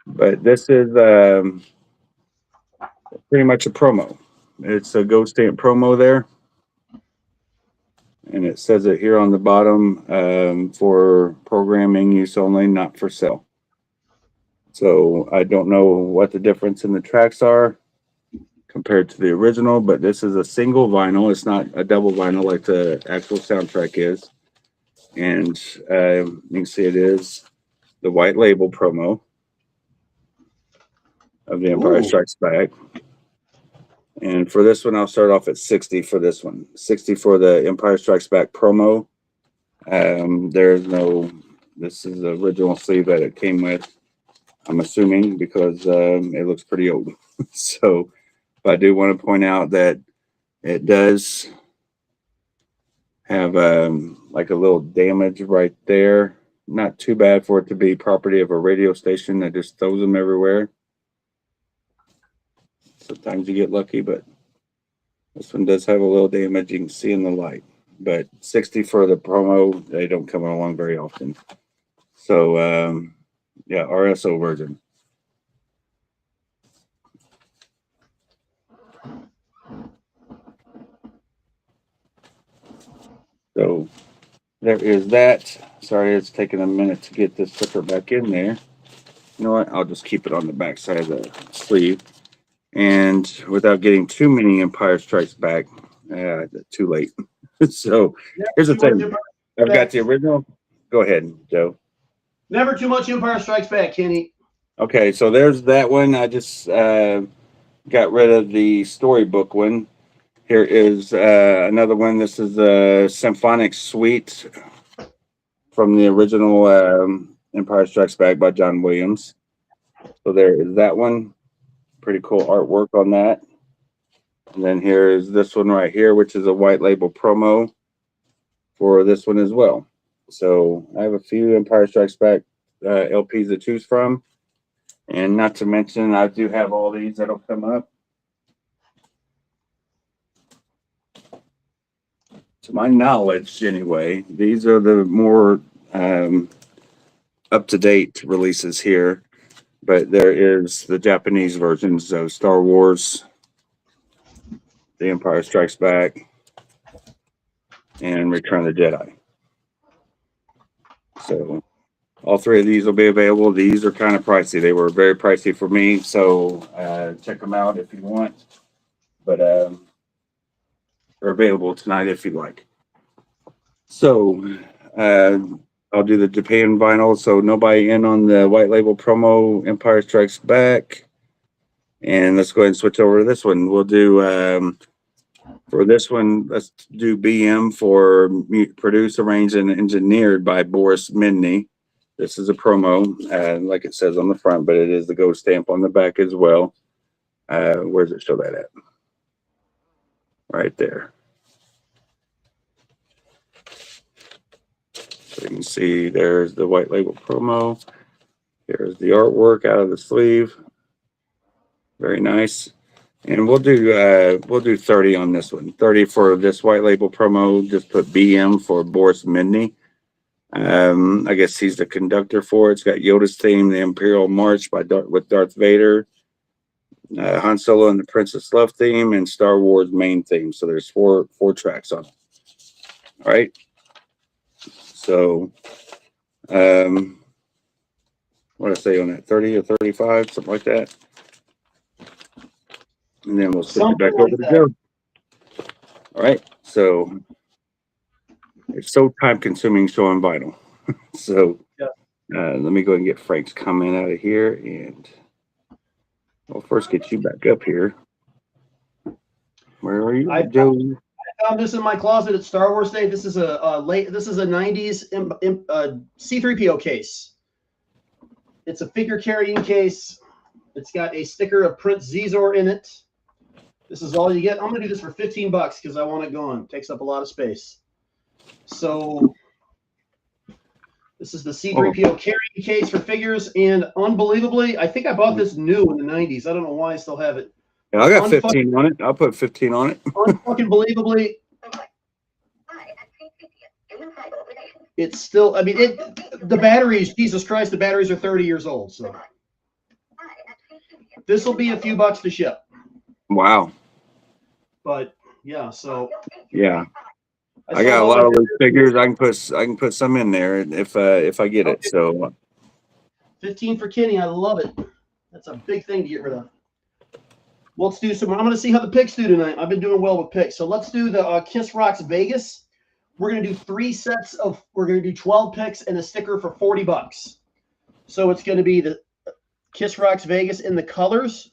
But this is pretty much a promo. It's a Go Stamp promo there, and it says it here on the bottom, for programming use only, not for sale. So I don't know what the difference in the tracks are compared to the original, but this is a single vinyl. It's not a double vinyl like the actual soundtrack is. And you can see it is the white label promo of The Empire Strikes Back. And for this one, I'll start off at 60 for this one. 60 for the Empire Strikes Back promo. There's no, this is the original sleeve that it came with, I'm assuming, because it looks pretty old. So, but I do want to point out that it does have like a little damage right there. Not too bad for it to be property of a radio station that just throws them everywhere. Sometimes you get lucky, but this one does have a little damage. You can see in the light. But 60 for the promo, they don't come along very often. So, yeah, RSO version. So there is that. Sorry, it's taking a minute to get this sticker back in there. You know what? I'll just keep it on the back side of the sleeve. And without getting too many Empire Strikes Back, too late. So here's the thing. I've got the original. Go ahead, Joe. Never too much Empire Strikes Back, Kenny. Okay, so there's that one. I just got rid of the storybook one. Here is another one. This is a symphonic suite from the original Empire Strikes Back by John Williams. So there is that one. Pretty cool artwork on that. And then here is this one right here, which is a white label promo for this one as well. So I have a few Empire Strikes Back LPs to choose from. And not to mention, I do have all these that'll come up. To my knowledge, anyway, these are the more up-to-date releases here. But there is the Japanese versions of Star Wars, The Empire Strikes Back, and Return of the Jedi. So all three of these will be available. These are kind of pricey. They were very pricey for me, so check them out if you want. But they're available tonight if you like. So I'll do the Japan vinyl. So nobody in on the white label promo Empire Strikes Back. And let's go ahead and switch over to this one. We'll do for this one, let's do BM for produced, arranged, and engineered by Boris Midney. This is a promo, like it says on the front, but it is the Go stamp on the back as well. Where does it show that at? Right there. So you can see there's the white label promo. Here's the artwork out of the sleeve. Very nice. And we'll do 30 on this one. 30 for this white label promo. Just put BM for Boris Midney. I guess he's the conductor for it. It's got Yoda's theme, the Imperial March with Darth Vader, Han Solo and the Princess Love theme, and Star Wars main theme. So there's four tracks on it. All right. So, what did I say on that? 30 or 35, something like that. And then we'll switch it back over to Joe. All right. So it's so time consuming showing vinyl. So let me go ahead and get Frank's comment out of here, and I'll first get you back up here. Where are you, Joe? I found this in my closet at Star Wars Day. This is a 90s C3PO case. It's a figure carrying case. It's got a sticker of Prince Zizor in it. This is all you get. I'm gonna do this for $15 because I want it gone. It takes up a lot of space. So This is the C3PO carrying case for figures, and unbelievably, I think I bought this new in the 90s. I don't know why I still have it. Yeah, I got 15 on it. I'll put 15 on it. Unfucking believably, it's still, I mean, the batteries, Jesus Christ, the batteries are 30 years old. So this will be a few bucks to ship. Wow. But yeah, so yeah. I got a lot of those figures. I can put some in there if I get it. So 15 for Kenny. I love it. That's a big thing to get rid of. Well, let's do some. I'm going to see how the picks do tonight. I've been doing well with picks. So let's do the Kiss Rocks Vegas. We're going to do 3 sets of. We're going to do 12 picks and a sticker for $40. So it's going to be the Kiss Rocks Vegas in the colors.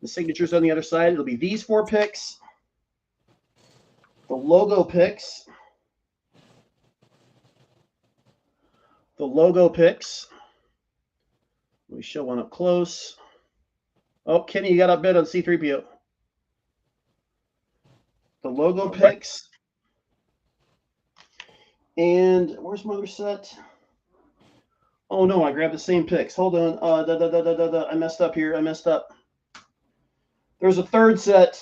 The signatures on the other side. It'll be these 4 picks. The logo picks. The logo picks. Let me show one up close. Oh, Kenny, you got outbid on C3PO. The logo picks. And where's my other set? Oh, no, I grabbed the same picks. Hold on. I messed up here. I messed up. There's a third set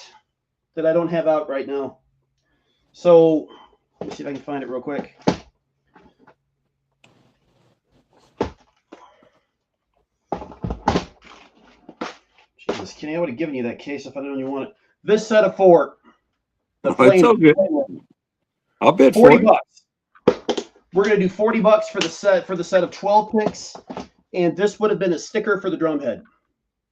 that I don't have out right now. So let me see if I can find it real quick. Jesus, Kenny, I would have given you that case if I didn't want it. This set of 4. It's so good. I'll bid $40. $40. We're going to do $40 for the set of 12 picks, and this would have been a sticker for the drum head.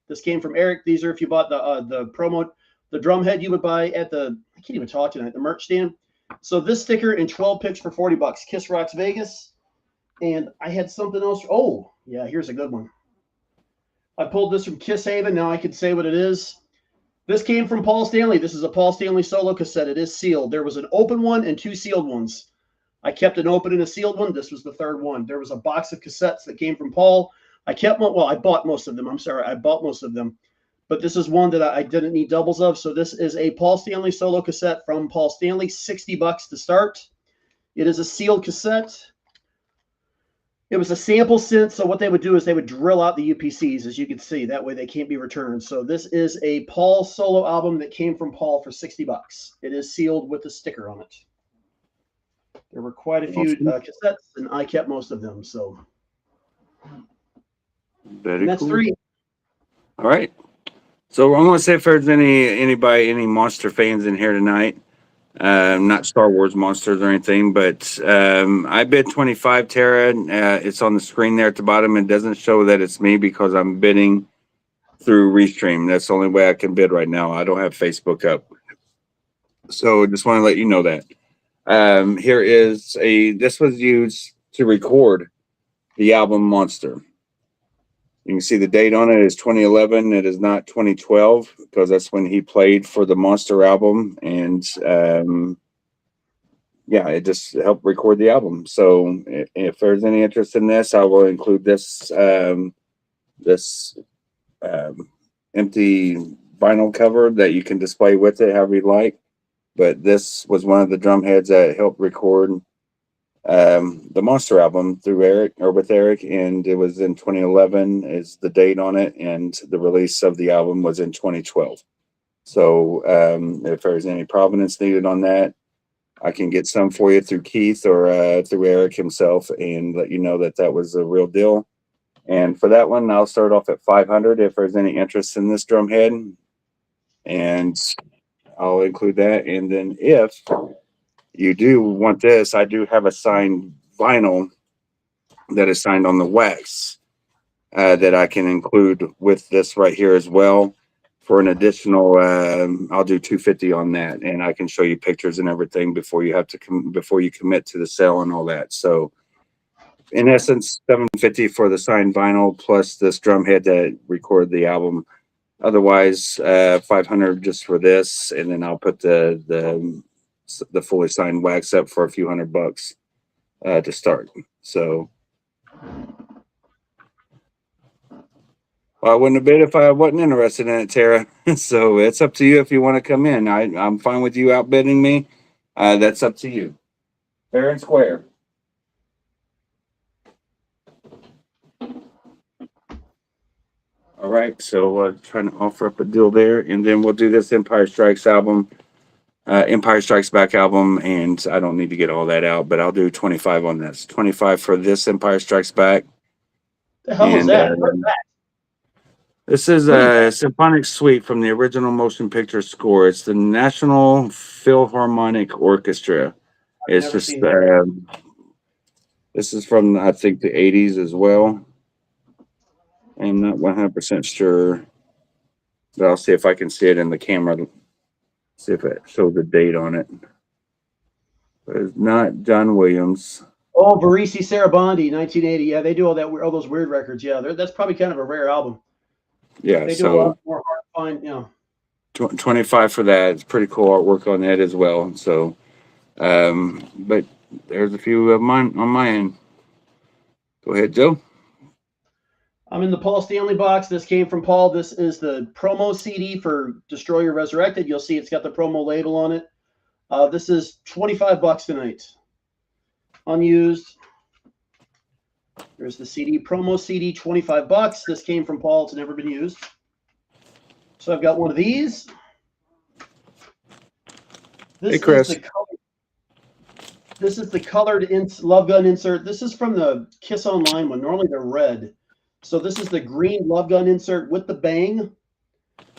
This came from Eric. These are if you bought the promo, the drum head you would buy at the, I can't even talk tonight, the merch stand. So this sticker and 12 picks for $40. Kiss Rocks Vegas. And I had something else. Oh, yeah, here's a good one. I pulled this from Kiss Haven. Now I can say what it is. This came from Paul Stanley. This is a Paul Stanley solo cassette. It is sealed. There was an open one and 2 sealed ones. I kept an open and a sealed one. This was the third one. There was a box of cassettes that came from Paul. I kept one. Well, I bought most of them. I'm sorry. I bought most of them. But this is one that I didn't need doubles of. So this is a Paul Stanley solo cassette from Paul Stanley. $60 to start. It is a sealed cassette. It was a sample synth. So what they would do is they would drill out the UPCs, as you can see. That way they can't be returned. So this is a Paul solo album that came from Paul for $60. It is sealed with a sticker on it. There were quite a few cassettes, and I kept most of them. So That's cool. 3. All right. So I'm gonna say if there's any monster fans in here tonight, not Star Wars monsters or anything, but I bid 25, Tara. It's on the screen there at the bottom. It doesn't show that it's me because I'm bidding through Restream. That's the only way I can bid right now. I don't have Facebook up. So just want to let you know that. Here is this was used to record the album Monster. You can see the date on it is 2011. It is not 2012 because that's when he played for the Monster album. And yeah, it just helped record the album. So if there's any interest in this, I will include this empty vinyl cover that you can display with it however you like. But this was one of the drum heads that helped record the Monster album through Eric or with Eric, and it was in 2011 is the date on it, and the release of the album was in 2012. So if there's any provenance needed on that, I can get some for you through Keith or through Eric himself and let you know that that was a real deal. And for that one, I'll start off at 500 if there's any interest in this drum head, and I'll include that. And then if you do want this, I do have a signed vinyl that is signed on the wax that I can include with this right here as well for an additional I'll do $250 on that, and I can show you pictures and everything before you have to before you commit to the sale and all that. So in essence, $750 for the signed vinyl plus this drum head that recorded the album. Otherwise, $500 just for this, and then I'll put the fully signed wax up for a few $100 to start. So I wouldn't have bid if I wasn't interested in it, Tara. So it's up to you if you want to come in. I'm fine with you outbidding me. That's up to you. Fair and square. All right, so trying to offer up a deal there, and then we'll do this Empire Strikes album, Empire Strikes Back album, and I don't need to get all that out, but I'll do 25 on this. 25 for this Empire Strikes Back. The hell was And, that? Where's that? This is a symphonic suite from the original motion picture score. It's the National Philharmonic Orchestra. It's never just seen that. this is from I think the 80s as well. I'm not 100% sure, but I'll see if I can see it in the camera. See if it shows the date on it. But it's not John Williams. Oh, Barisi Sarabondi, 1980. Yeah, they do all those weird records. Yeah, that's probably kind of a rare album. Yeah, They do a so lot more hard to find. Yeah. 25 for that. It's pretty cool artwork on that as well. So, but there's a few of mine on my end. Go ahead, Joe. I'm in the Paul Stanley box. This came from Paul. This is the promo CD for Destroyer Resurrected. You'll see it's got the promo label on it. This is $25 tonight. Unused. There's the CD, promo CD, $25. This came from Paul. It's never been used. So I've got one of these. Hey, Chris. This is the colored Love Gun insert. This is from the Kiss Online one. Normally they're red. So this is the green Love Gun insert with the bang.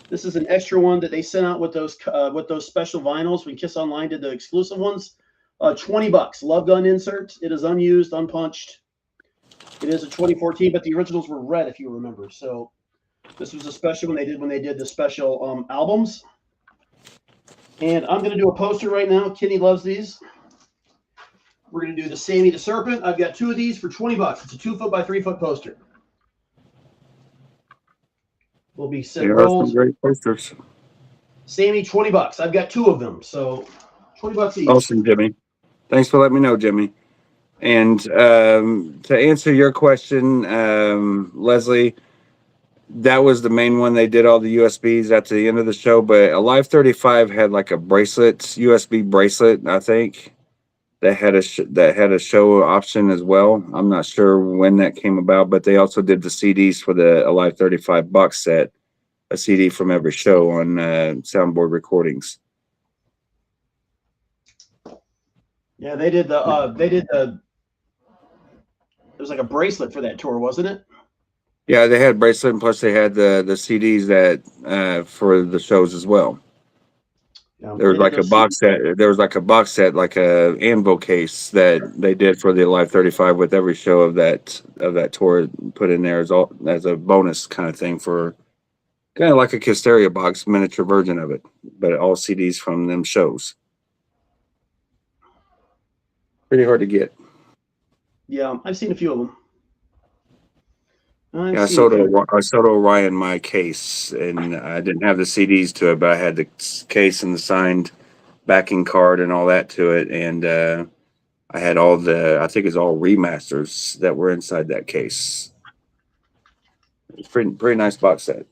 This is an extra one that they sent out with those special vinyls when Kiss Online did the exclusive ones. $20. Love Gun insert. It is unused, unpunched. It is a 2014, but the originals were red, if you remember. So this was a special when they did the special albums. And I'm going to do a poster right now. Kenny loves these. We're going to do the Sammy the Serpent. I've got two of these for $20. It's a 2-foot by 3-foot poster. Will be set There are rolls. some great posters. Sammy, $20. I've got two of them, so $20 each. Awesome, Jimmy. Thanks for letting me know, Jimmy. And to answer your question, Leslie, that was the main one. They did all the USBs at the end of the show, but Alive 35 had like a bracelet, USB bracelet, I think, that had a show option as well. I'm not sure when that came about, but they also did the CDs for the Alive 35 box set, a CD from every show on Soundboard Recordings. Yeah, they did the it was like a bracelet for that tour, wasn't it? Yeah, they had bracelet, and plus they had the CDs that for the shows as well. Yeah, There was like a box set. There was like a box set, like a anvil case that they did for the Alive 35 with every show of that tour put in there as a bonus kind of thing for kind of like a Kisteria box, miniature version of it, but all CDs from them shows. Pretty hard to get. Yeah, I've seen a few of them. Yeah, I sold Orion my case, and I didn't have the CDs to it, but I had the case and the signed backing card and all that to it, and I had I think it's all remasters that were inside that case. It's pretty nice box set,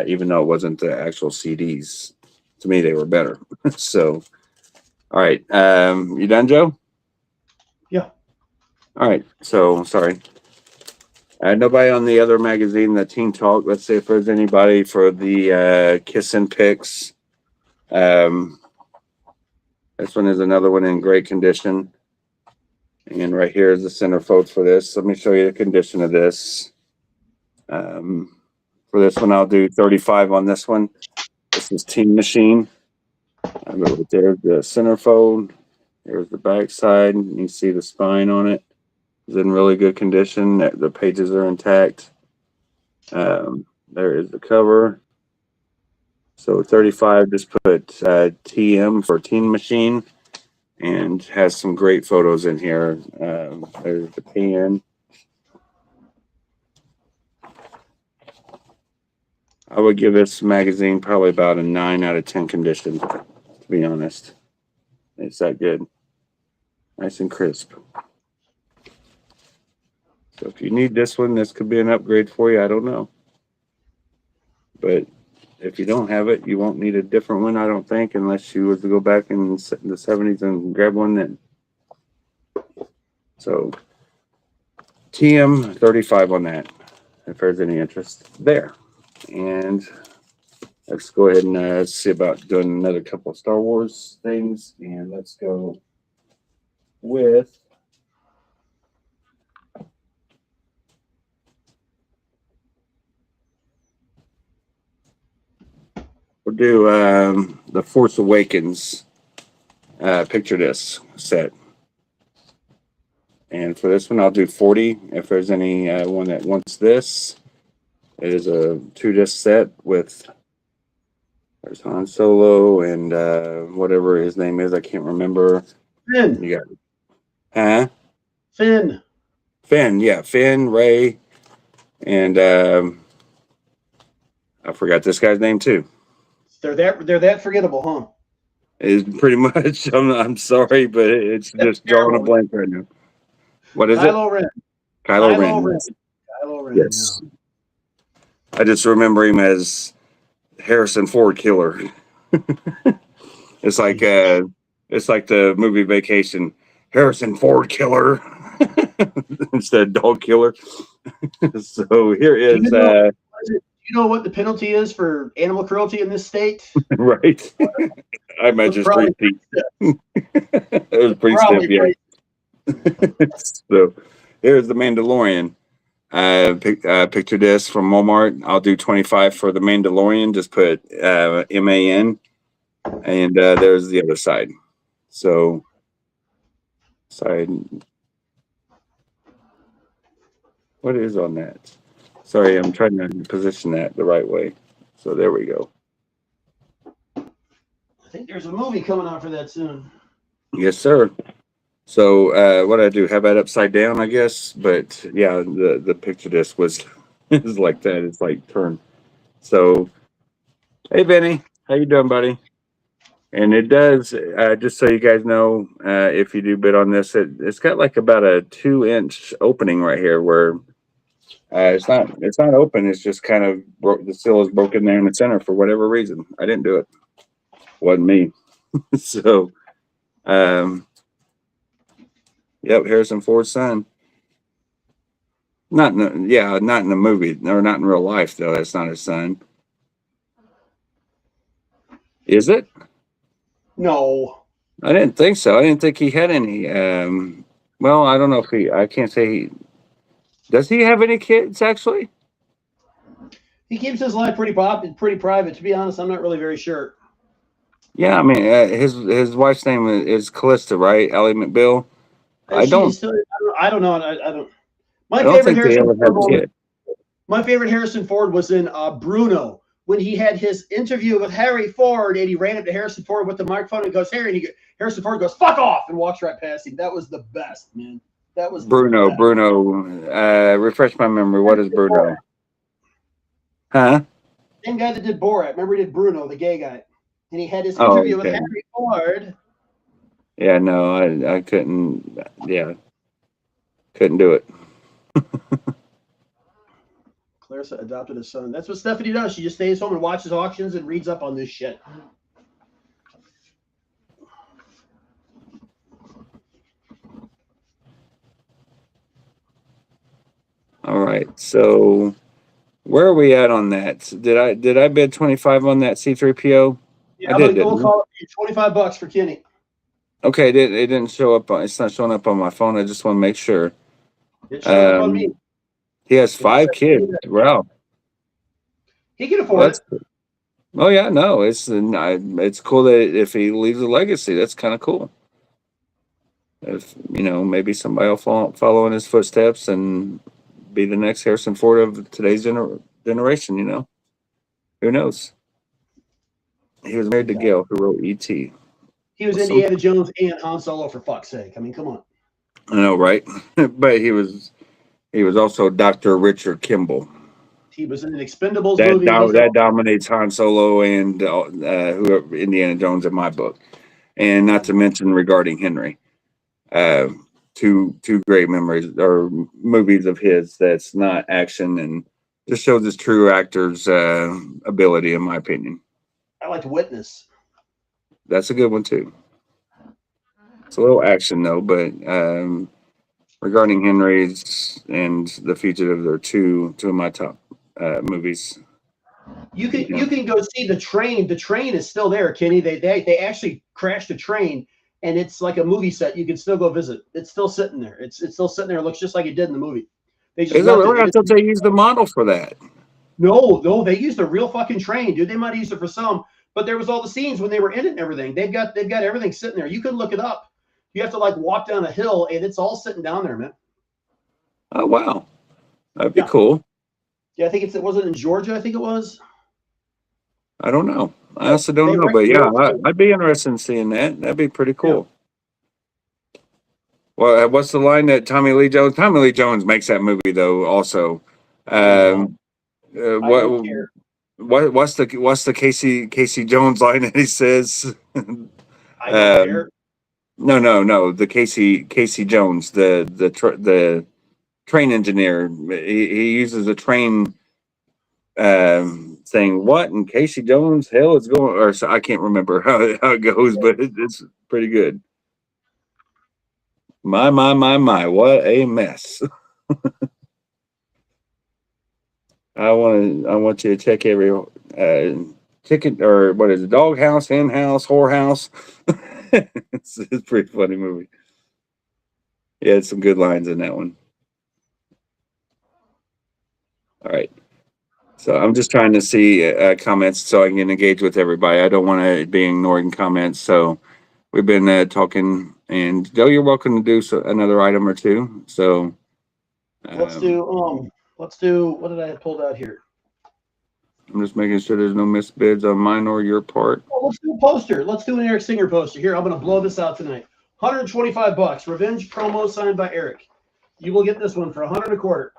even though it wasn't the actual CDs. To me, they were better. So, all right, you done, Joe? Yeah. All right, so sorry. Nobody on the other magazine, the Teen Talk. Let's see if there's anybody for the Kissin' Picks. This one is another one in great condition. And right here is the centerfold for this. Let me show you the condition of this. For this one, I'll do 35 on this one. This is Team Machine. There's the centerfold. Here's the back side. You can see the spine on it. It's in really good condition. The pages are intact. There is the cover. So 35, just put TM for Teen Machine, and has some great photos in here. There's the pen. I would give this magazine probably about a 9 out of 10 condition, to be honest. It's that good. Nice and crisp. So if you need this one, this could be an upgrade for you. I don't know. But if you don't have it, you won't need a different one, I don't think, unless you were to go back in the 70s and grab one then. So TM 35 on that, if there's any interest there. And let's go ahead and see about doing another couple of Star Wars things. And let's go with we'll do the Force Awakens picture disc set. And for this one, I'll do 40. If there's any one that wants this, it is a 2-disc set with there's Han Solo and whatever his name is. I can't remember. Finn. You got Finn. Finn, yeah, Finn, Ray, and I forgot this guy's name too. They're that forgettable, huh? It's pretty much. I'm sorry, but it's just drawing a blank right now. What is Kylo Ren. Kylo Ren. Kylo Ren. Yes. Yeah. I just remember him as Harrison Ford killer. It's like the movie Vacation. Harrison Ford killer instead of dog killer. So here is you know what the penalty is for animal cruelty in this state? right. I imagine it's pretty steep. It was pretty stiff, yeah. So here's the Mandalorian. Picture this from Walmart. I'll do 25 for the Mandalorian. Just put MAN, and there's the other side. So side. What is on that? Sorry, I'm trying to position that the right way. So there we go. I think there's a movie coming out for that soon. Yes, sir. So what I do, have that upside down, I guess. But yeah, the picture disc was is like that. It's like turned. So hey, Benny, how you doing, buddy? And it does, just so you guys know, if you do bid on this, it's got like about a 2-inch opening right here where it's not open. It's just kind of the seal is broken there in the center for whatever reason. I didn't do it. Wasn't me. So, yep, Harrison Ford's son. Not in the movie, or not in real life though. That's not his son. Is it? No. I didn't think so. I didn't think he had any. Well, I don't know if I can't say does he have any kids actually? He keeps his life pretty private. To be honest, I'm not really very sure. Yeah, I mean, his wife's name is Callista, right? Ally McBeal. I don't know. I don't. My favorite Harrison Ford was in Bruno, when he had his interview with Harry Ford, and he ran up to Harrison Ford with the microphone and goes, Harry, and Harrison Ford goes, fuck off, and walks right past him. That was the best, man. That was Bruno. Refresh my memory. What is Bruno? Huh? Same guy that did Borat. Remember, he did Bruno, the gay guy, and he had his interview with Harry Ford. Yeah, no, I couldn't. Yeah, couldn't do it. Clarissa adopted a son. That's what Stephanie does. She just stays home and watches auctions and reads up on this shit. All right, so where are we at on that? Did I bid 25 on that C-3PO? Yeah, we'll call it $25 for Kenny. Okay, it didn't show up. It's not showing up on my phone. I just want to make sure. It showed up on me. He has 5 kids. Wow. He can afford it. Oh yeah, no, it's cool that if he leaves a legacy, that's kind of cool. If maybe somebody will follow in his footsteps and be the next Harrison Ford of today's generation. Who knows? He was married to Gail, who wrote E.T. He was Indiana Jones and Han Solo, for fuck's sake. I mean, come on. I know, right? But he was also Dr. Richard Kimball. He was in an Expendables movie. That dominates Han Solo and whoever Indiana Jones in my book, and not to mention Regarding Henry. Two great memories or movies of his that's not action and just shows his true actor's ability, in my opinion. I liked Witness. That's a good one too. It's a little action though, but Regarding Henry's and The Fugitive are two of my top movies. You can go see the train. The train is still there, Kenny. They actually crashed a train, and it's like a movie set. You can still go visit. It's still sitting there. It's still sitting there. It looks just like it did in the movie. They just Is it left really? I it. thought they used the model for that. No, they used a real fucking train, dude. They might have used it for some, but there was all the scenes when they were in it and everything. They've got everything sitting there. You can look it up. You have to like walk down a hill, and it's all sitting down there, man. Oh wow, that'd be Yeah. cool. Yeah, I think was it in Georgia? I think it was. I don't know. I also don't They know, wrecked but the yeah, road. I'd be interested in seeing that. That'd be pretty cool. Well, what's the line that Tommy Lee Jones? Tommy Lee Jones makes that movie though. Also, I don't what care. what's the Casey Jones line that he says? I don't care. No. The Casey Jones, the train engineer. He uses a train saying what and Casey Jones hell is going, or so, I can't remember how it goes, but it's pretty good. My, what a mess. I want you to check every chicken, or what is it, dog house, hen house, whorehouse. It's a pretty funny movie. Yeah, it's some good lines in that one. All right. So I'm just trying to see comments so I can engage with everybody. I don't want to be ignoring comments. So we've been talking, and Joe, you're welcome to do another item or two. So Let's do what did I have pulled out here? I'm just making sure there's no missed bids on mine or your part. Oh, let's do a poster. Let's do an Eric Singer poster. Here, I'm going to blow this out tonight. $125. Revenge promo signed by Eric. You will get this one for $100 a quarter.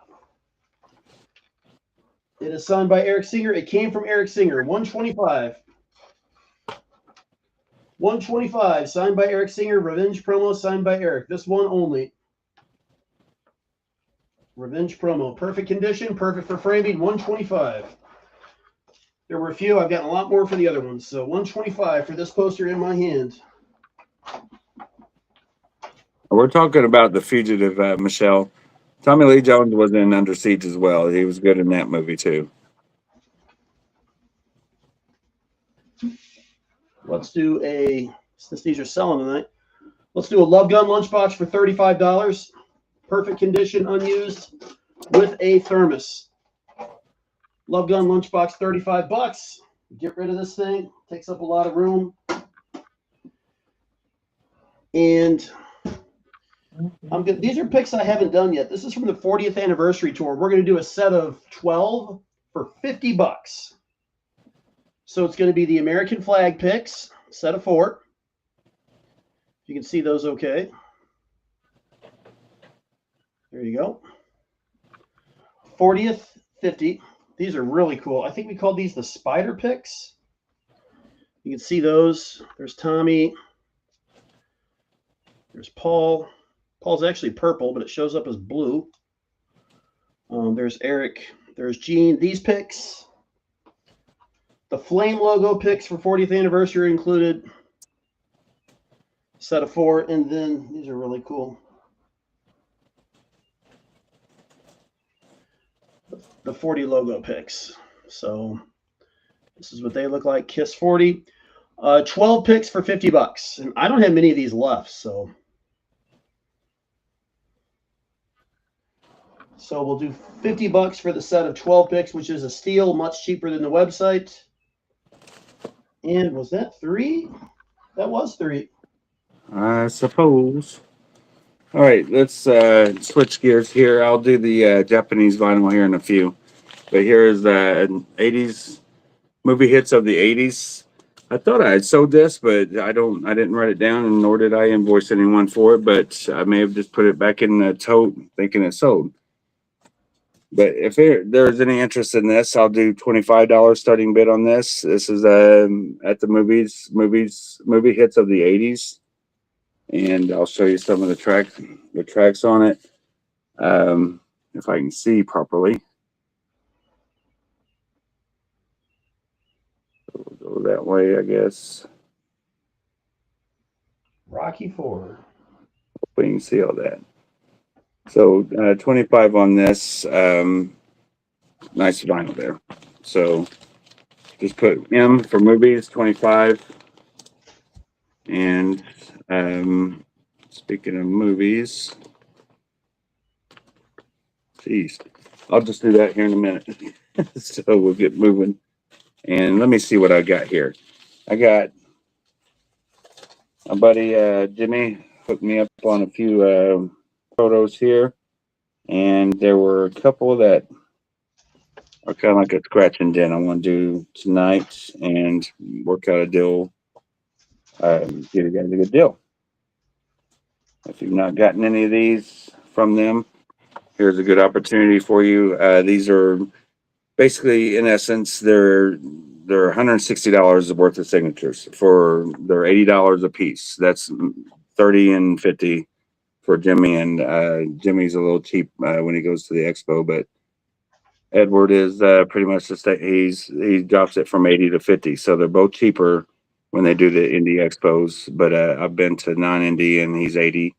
It is signed by Eric Singer. It came from Eric Singer. $125. $125. Signed by Eric Singer. Revenge promo signed by Eric. This one only. Revenge promo. Perfect condition. Perfect for framing. $125. There were a few. I've gotten a lot more for the other ones. So $125 for this poster in my hand. We're talking about The Fugitive, Michelle. Tommy Lee Jones was in Under Siege as well. He was good in that movie too. Let's do since these are selling tonight, let's do a Love Gun lunchbox for $35. Perfect condition, unused, with a thermos. Love Gun lunchbox, $35. Get rid of this thing. Takes up a lot of room. And I'm good. These are picks I haven't done yet. This is from the 40th anniversary tour. We're going to do a set of 12 for $50. So it's going to be the American flag picks, set of 4. You can see those okay. There you go. 40th, 50. These are really cool. I think we called these the spider picks. You can see those. There's Tommy. There's Paul. Paul's actually purple, but it shows up as blue. There's Eric. There's Gene. These picks. The Flame logo picks for 40th anniversary included. Set of 4. And then these are really cool. The 40 logo picks. So this is what they look like. Kiss 40. 12 picks for $50. And I don't have many of these left, so we'll do $50 for the set of 12 picks, which is a steal, much cheaper than the website. And was that 3? That was 3. I suppose. All right, let's switch gears here. I'll do the Japanese vinyl here in a few. But here is the 80s movie hits of the 80s. I thought I had sold this, but I didn't write it down, and nor did I invoice anyone for it, but I may have just put it back in the tote thinking it sold. But if there's any interest in this, I'll do $25 starting bid on this. This is at the movie hits of the 80s. And I'll show you some of the tracks on it, if I can see properly. So we'll go that way, I guess. Rocky 4. Hopefully you can see all that. So 25 on this. Nice vinyl there. So just put M for movies 25. And speaking of movies, geez, I'll just do that here in a minute. So we'll get moving. And let me see what I got here. I got my buddy Jimmy hooked me up on a few photos here, and there were a couple that are kind of like a scratch and dent I want to do tonight and work out a deal. Give you guys a good deal. If you've not gotten any of these from them, here's a good opportunity for you. These are basically, in essence, they're $160 worth of signatures for they're $80 a piece. That's 30 and 50 for Jimmy, and Jimmy's a little cheap when he goes to the expo, but Edward is pretty much the same. He drops it from 80 to 50, so they're both cheaper when they do the indie expos. But I've been to non-indie, and he's 80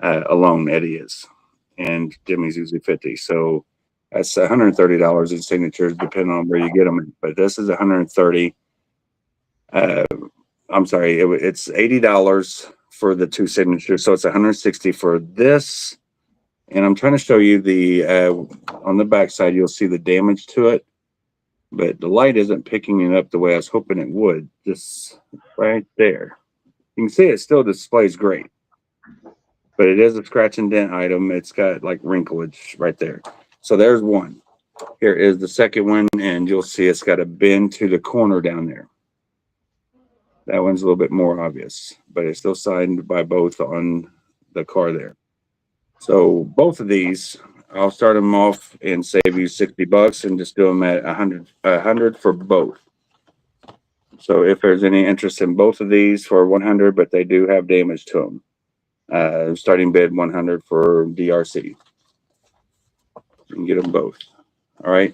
alone. Eddie is, and Jimmy's usually 50. So that's $130 in signatures, depending on where you get them. But this is $130. I'm sorry, it's $80 for the two signatures, so it's $160 for this. And I'm trying to show you the on the back side, you'll see the damage to it, but the light isn't picking it up the way I was hoping it would. Just right there, you can see it still displays great, but it is a scratch and dent item. It's got like wrinklage right there. So there's one. Here is the second one, and you'll see it's got a bend to the corner down there. That one's a little bit more obvious, but it's still signed by both on the car there. So both of these, I'll start them off and save you $60 and just do them at 100 for both. So if there's any interest in both of these for 100, but they do have damage to them, starting bid 100 for DRC. You can get them both. All right.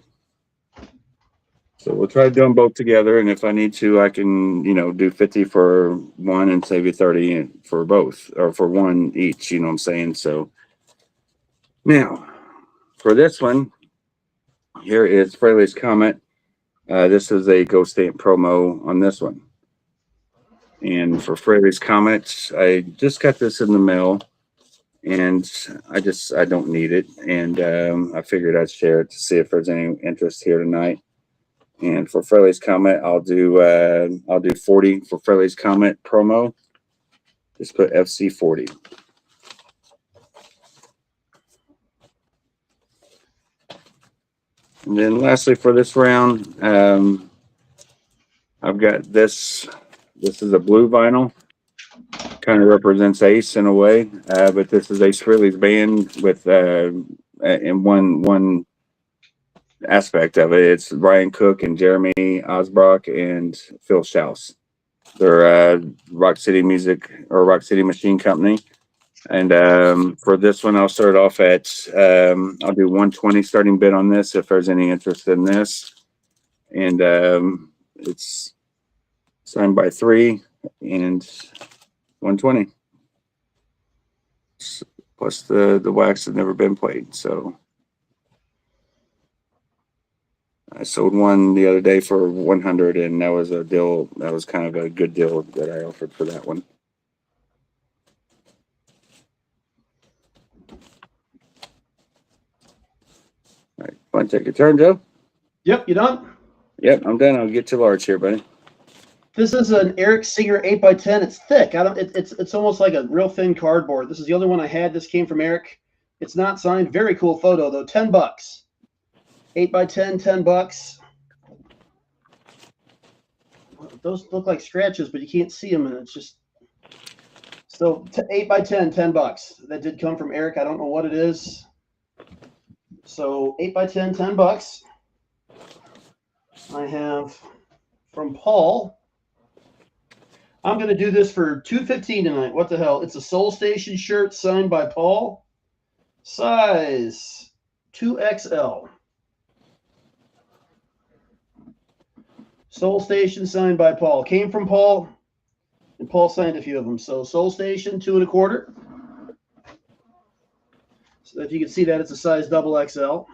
So we'll try to do them both together, and if I need to, I can, do 50 for one and save you 30 for both, or for one each. You know what I'm saying? So now for this one, here is Fraley's Comet. This is a Ghost Stamp promo on this one. And for Fraley's Comet, I just got this in the mail, and I don't need it. And I figured I'd share it to see if there's any interest here tonight. And for Fraley's Comet, I'll do 40 for Fraley's Comet promo. Just put FC 40. And then lastly for this round, I've got this. This is a blue vinyl. Kind of represents Ace in a way, but this is Ace Frehley's band with in one aspect of it. It's Ryan Cook and Jeremy Osbrock and Phil Schaus. They're Rock City Music or Rock City Machine Company. And for this one, I'll start off at I'll do 120 starting bid on this if there's any interest in this. And it's signed by 3 and 120. Plus the wax has never been played. So I sold one the other day for 100, and that was a deal. That was kind of a good deal that I offered for that one. All right, want to take your turn, Joe? Yep, you done? Yep, I'm done. I'll get to large here, buddy. This is an Eric Singer 8x10. It's thick. It's almost like a real thin cardboard. This is the other one I had. This came from Eric. It's not signed. Very cool photo though. $10. 8x10, $10. Those look like scratches, but you can't see them, and it's just so 8x10, $10. That did come from Eric. I don't know what it is. So 8x10, $10. I have from Paul. I'm going to do this for $2.15 tonight. What the hell? It's a Soul Station shirt signed by Paul. Size 2XL. Soul Station signed by Paul. Came from Paul, and Paul signed a few of them. So Soul Station 2 1/4. So if you can see that, it's a size XXL.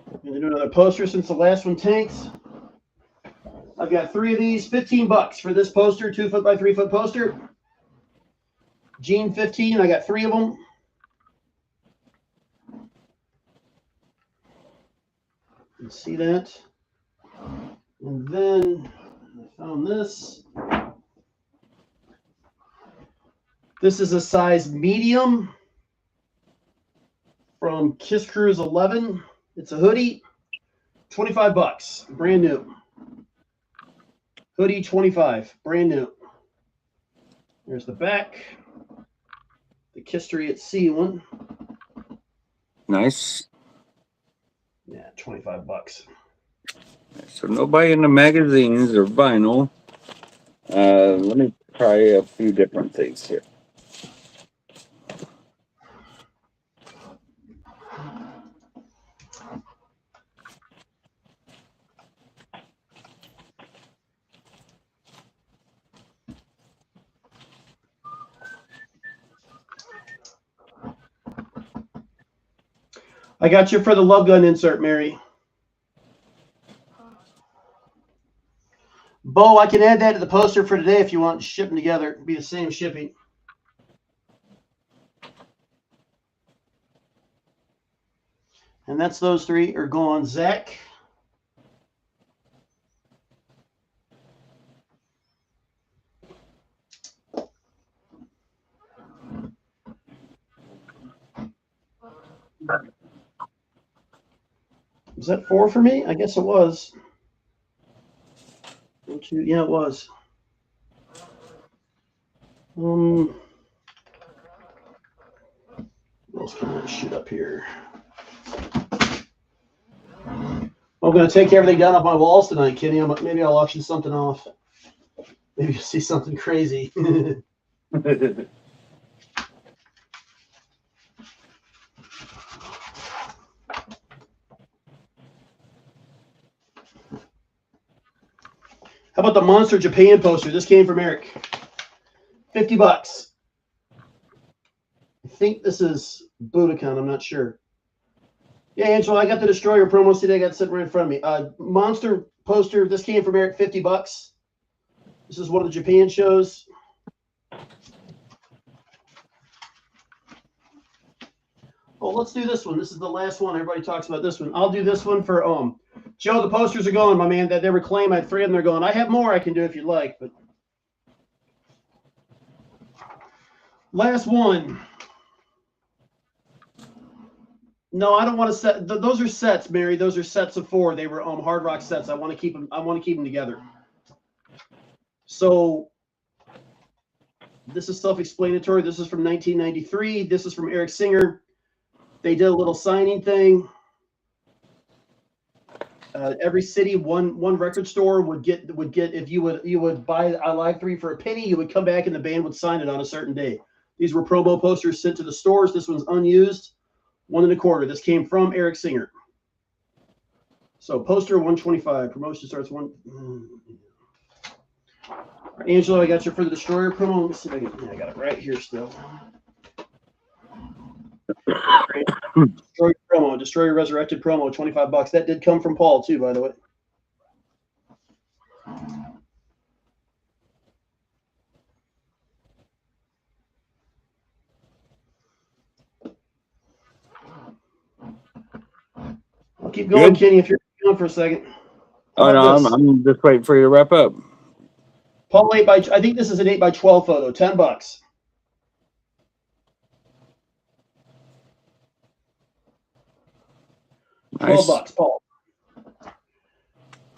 I'm gonna do another poster since the last one tanked. I've got 3 of these, $15 for this poster, 2 foot by 3 foot poster. Gene 15, I got 3 of them. You can see that. And then I found this. This is a size medium from Kiss Cruise 11. It's a hoodie, $25, brand new. Hoodie 25, brand new. There's the back. The Kisstory at Sea one. Nice. Yeah, $25. So nobody in the magazines or vinyl. Let me try a few different things here. I got you for the Love Gun insert, Mary. Bo, I can add that to the poster for today if you want to ship them together. It'll be the same shipping. And that's those 3 are gone. Zach. Was that 4 for me? I guess it was. 1, 2, yeah, it was. What else can I shoot up here? I'm going to take everything down off my walls tonight, Kenny. Maybe I'll auction something off. Maybe you'll see something crazy. How about the Monster Japan poster? This came from Eric. $50. I think this is Budokan. I'm not sure. Yeah, Angela, I got the Destroyer promo CD. I got sitting right in front of me. Monster poster. This came from Eric. $50. This is one of the Japan shows. Oh, let's do this one. This is the last one. Everybody talks about this one. I'll do this one for Joe. The posters are gone, my man. That they were claimed. I had 3 of them. They're gone. I have more I can do if you'd like, but last one. No, I don't want to set. Those are sets, Mary. Those are sets of 4. They were Hard Rock sets. I want to keep them. I want to keep them together. So this is self-explanatory. This is from 1993. This is from Eric Singer. They did a little signing thing. Every city, one record store would get if you would buy I Live 3 for a penny, you would come back and the band would sign it on a certain day. These were promo posters sent to the stores. This one's unused, 1 1/4. This came from Eric Singer. So poster 125. Promotion starts 1. Angelo, I got you for the Destroyer promo. Let me see if I can. Yeah, I got it right here still. Destroyer promo, Destroyer Resurrected promo, $25. That did come from Paul too, by the way. I'll keep going, Good. Kenny, if you're going for a second. Oh no, I'm just waiting for you to wrap up. Paul 8 by. I think this is an 8 by 12 photo. $10. Nice. $12, Paul.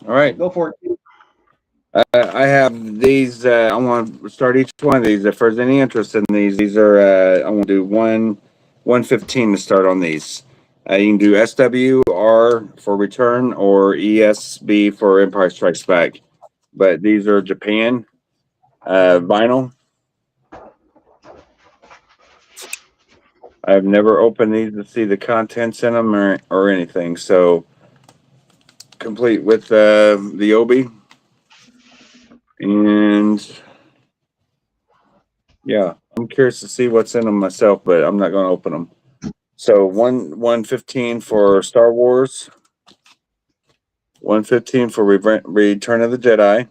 All right. Go for it. I have these. I want to start each one of these. If there's any interest in these are. I want to do 115 to start on these. You can do SWR for return or ESB for Empire Strikes Back. But these are Japan vinyl. I've never opened these to see the contents in them or anything. So complete with the Obi. And yeah, I'm curious to see what's in them myself, but I'm not going to open them. So 115 for Star Wars. $115 for Return of the Jedi. I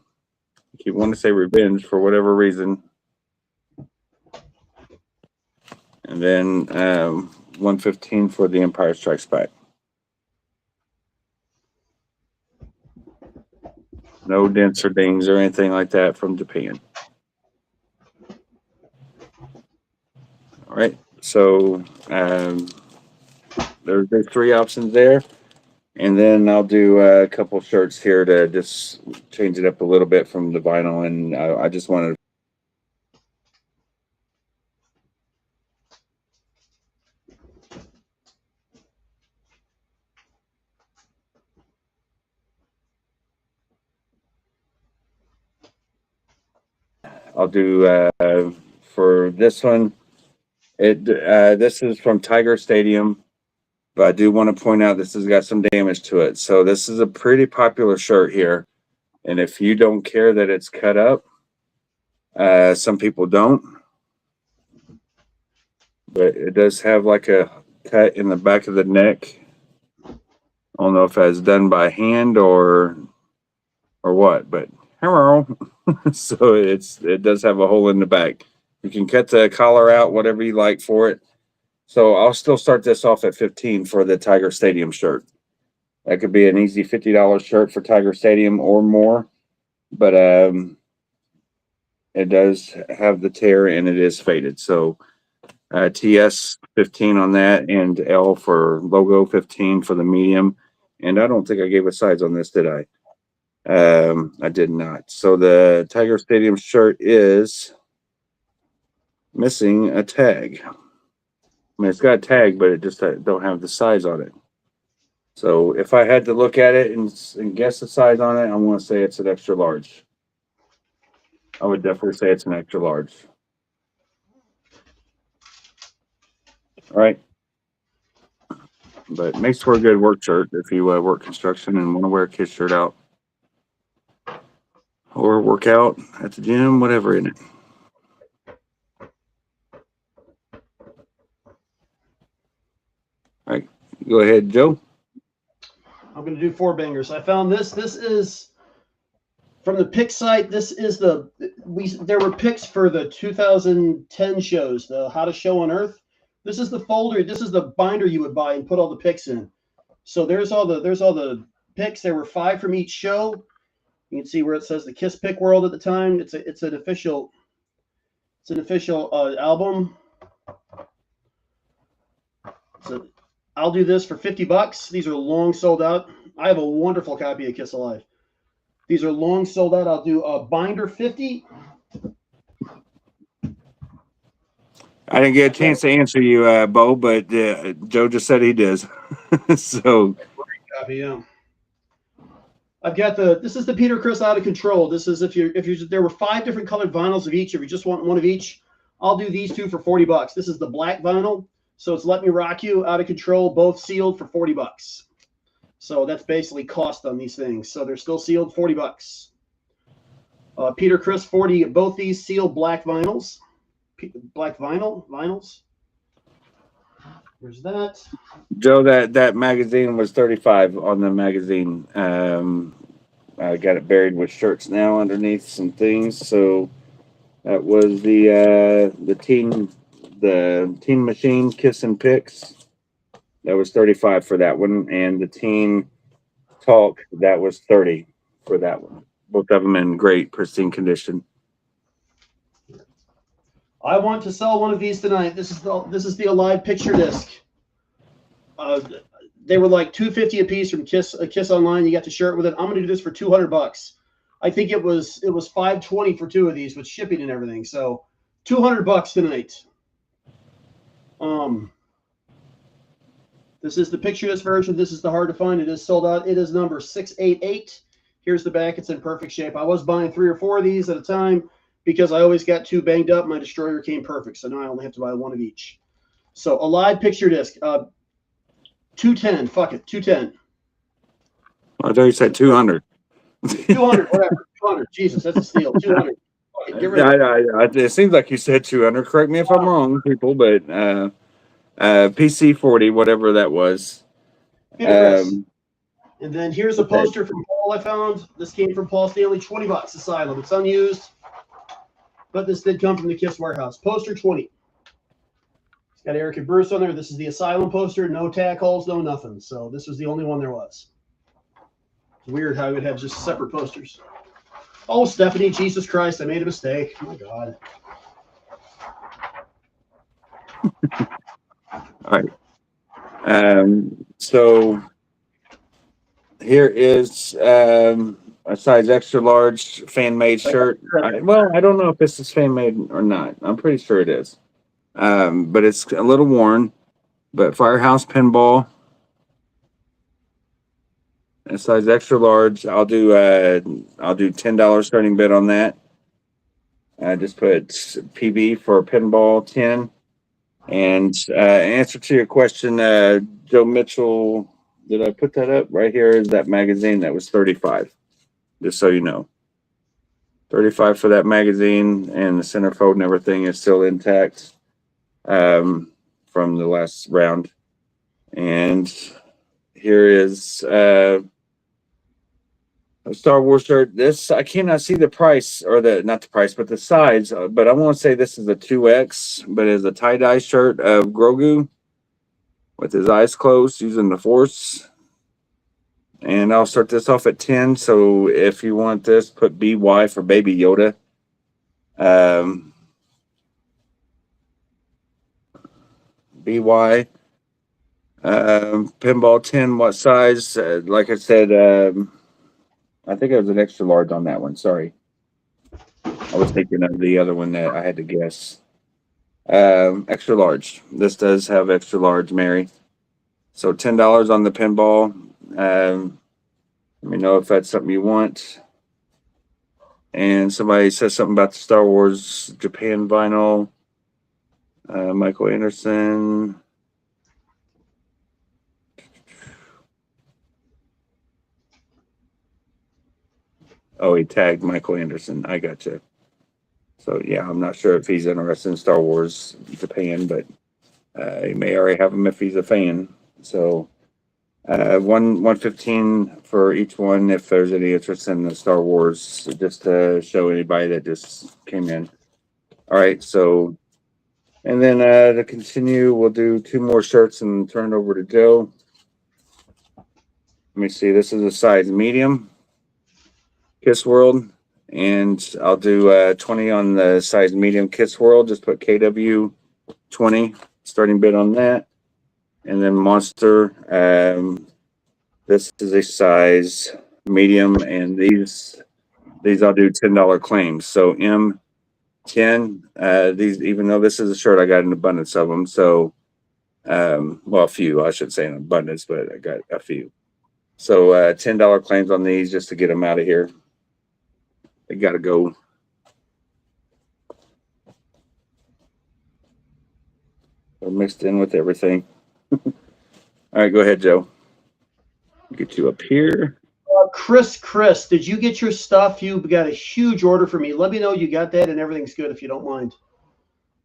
keep wanting to say Revenge for whatever reason. And then $115 for The Empire Strikes Back. No dents or dings or anything like that from Japan. All right, so there's 3 options there. And then I'll do a couple shirts here to just change it up a little bit from the vinyl. And I just wanted I'll do for this one. This is from Tiger Stadium, but I do want to point out this has got some damage to it. So this is a pretty popular shirt here, and if you don't care that it's cut up, some people don't, but it does have like a cut in the back of the neck. I don't know if that's done by hand or what, but hello. So it does have a hole in the back. You can cut the collar out, whatever you like for it. So I'll still start this off at $15 for the Tiger Stadium shirt. That could be an easy $50 shirt for Tiger Stadium or more, but it does have the tear and it is faded. So TS 15 on that, and L for logo 15 for the medium. And I don't think I gave a size on this, did I? I did not. So the Tiger Stadium shirt is missing a tag. I mean, it's got a tag, but it just don't have the size on it. So if I had to look at it and guess the size on it, I want to say it's an extra large. I would definitely say it's an extra large. All right. But it makes for a good work shirt if you work construction and want to wear a kid's shirt out. Or work out at the gym, whatever in it. All right, go ahead, Joe. I'm going to do 4 bangers. I found this. This is from the pick site. This is there were picks for the 2010 shows, the How to Show on Earth. This is the folder. This is the binder you would buy and put all the picks in. So there's all the picks. There were 5 from each show. You can see where it says the Kiss Pick World at the time. It's an official album. So I'll do this for $50. These are long sold out. I have a wonderful copy of Kiss Alive. These are long sold out. I'll do a binder 50. I didn't get a chance to answer you, Bo, but Joe just said he does. So Copy, yeah. I've got this is the Peter Criss Out of Control. This is if you there were 5 different colored vinyls of each. If you just want one of each, I'll do these 2 for $40. This is the black vinyl. So it's Let Me Rock You, Out of Control, both sealed for $40. So that's basically cost on these things. So they're still sealed, $40. Peter Criss, 40. Both these sealed black vinyls. Black vinyls. Where's that? Joe, that magazine was $35 on the magazine. I got it buried with shirts now underneath some things. So that was the Teen Machine Kiss and Picks. That was $35 for that one, and the Teen Talk, that was $30 for that one. Both of them in great pristine condition. I want to sell one of these tonight. This is the Alive picture disc. They were like $250 a piece from Kiss Online. You got the shirt with it. I'm going to do this for $200. I think it was $520 for 2 of these with shipping and everything. So $200 tonight. This is the picture disc version. This is the hard to find. It is sold out. It is number 688. Here's the back. It's in perfect shape. I was buying 3 or 4 of these at a time because I always got 2 banged up. My Destroyer came perfect, so now I only have to buy 1 of each. So Alive picture disc, $210. Fuck it, $210. I thought you said 200. 200, whatever. 200. Jesus, that's a steal. 200. Fuck it, get rid of it. It seems like you said 200. Correct me if I'm wrong, people, but PC 40, whatever that was. Peter Criss. And then here's a poster from Paul I found. This came from Paul Stanley, $20, Asylum. It's unused, but this did come from the Kiss warehouse. Poster 20. It's got Eric and Bruce on there. This is the Asylum poster. No tack holes, no nothing. So this was the only one there was. It's weird how I would have just separate posters. Oh, Stephanie, Jesus Christ, I made a mistake. Oh, my God. All right. So here is a size extra large fan made shirt. I don't know if this is fan made or not. I'm pretty sure it is. But it's a little worn. But Firehouse Pinball, a size extra large. I'll do $10 starting bid on that. I just put PB for pinball 10. And answer to your question, Joe Mitchell, did I put that up? Right here is that magazine that was 35. Just so you know. 35 for that magazine, and the centerfold and everything is still intact from the last round. And here is a Star Wars shirt. This, I cannot see the price, or not the price, but the size. But I want to say this is a 2X, but it's a tie-dye shirt of Grogu with his eyes closed using the Force. And I'll start this off at 10. So if you want this, put BY for Baby Yoda. BY. Pinball 10, what size? Like I said, I think it was an extra large on that one. Sorry. I was thinking of the other one that I had to guess. Extra large. This does have extra large, Mary. So $10 on the pinball. Let me know if that's something you want. And somebody says something about the Star Wars Japan vinyl. Michael Anderson. Oh, he tagged Michael Anderson. I gotcha. So, yeah, I'm not sure if he's interested in Star Wars Japan, but he may already have him if he's a fan. So, $115 for each one if there's any interest in the Star Wars, just to show anybody that just came in. All right, so, and then to continue, we'll do 2 more shirts and turn it over to Joe. Let me see. This is a size medium. Kiss World, and I'll do 20 on the size medium Kiss World. Just put KW 20 starting bid on that, and then Monster. This is a size medium, and these I'll do $10 claims. So M10. These, even though this is a shirt, I got an abundance of them. So, well, a few, I should say, an abundance, but I got a few. So $10 claims on these just to get them out of here. They got to go. They're mixed in with everything. All right, go ahead, Joe. Get you up here. Chris, did you get your stuff? You got a huge order for me. Let me know you got that and everything's good if you don't mind.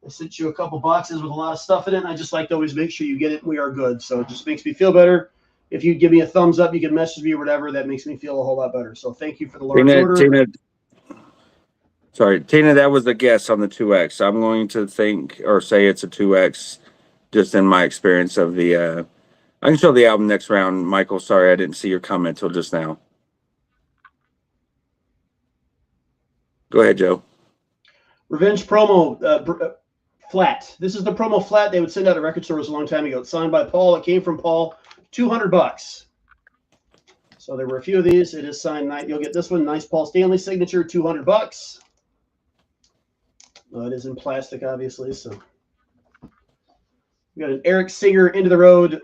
I sent you a couple boxes with a lot of stuff in it, and I just like to always make sure you get it and we are good. So it just makes me feel better. If you give me a thumbs up, you can message me or whatever. That makes me feel a whole lot better. So thank you for the large order. Tina, that was a guess on the 2X. I'm going to think or say it's a 2X, just in my experience of the. I can show the album next round, Michael. Sorry, I didn't see your comment till just now. Go ahead, Joe. Revenge promo flat. This is the promo flat they would send out at record stores a long time ago. It's signed by Paul. It came from Paul. $200. So there were a few of these. It is signed. You'll get this one. Nice Paul Stanley signature. $200. It is in plastic, obviously. So we got an Eric Singer Into the Road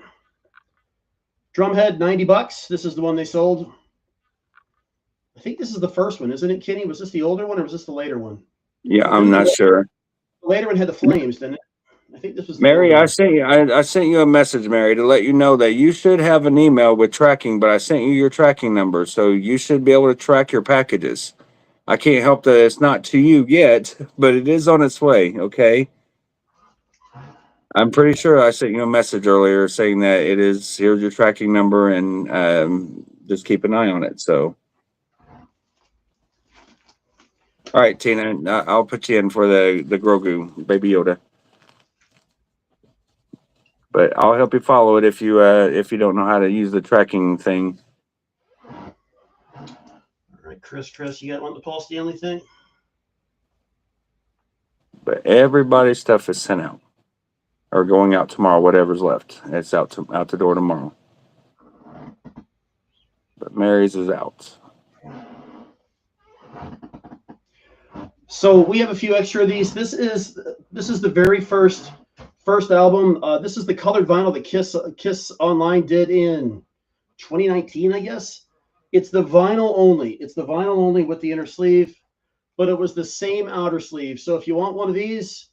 drumhead, $90. This is the one they sold. I think this is the first one, isn't it, Kenny? Was this the older one or was this the later one? Yeah, I'm not sure. The later one had the flames, didn't it? I think this was Mary. I sent you a message, Mary, to let you know that you should have an email with tracking, but I sent you your tracking number, so you should be able to track your packages. I can't help that it's not to you yet, but it is on its way. Okay. I'm pretty sure I sent you a message earlier saying that it is. Here's your tracking number, and just keep an eye on it. So, all right, Tina, I'll put you in for the Grogu Baby Yoda, but I'll help you follow it if you don't know how to use the tracking thing. All right, Chris, you got one the Paul Stanley thing? But everybody's stuff is sent out or going out tomorrow. Whatever's left, it's out the door tomorrow. But Mary's is out. So we have a few extra of these. This is the very first album. This is the colored vinyl that Kiss Online did in 2019, I guess. It's the vinyl only. It's the vinyl only with the inner sleeve, but it was the same outer sleeve. So if you want one of these,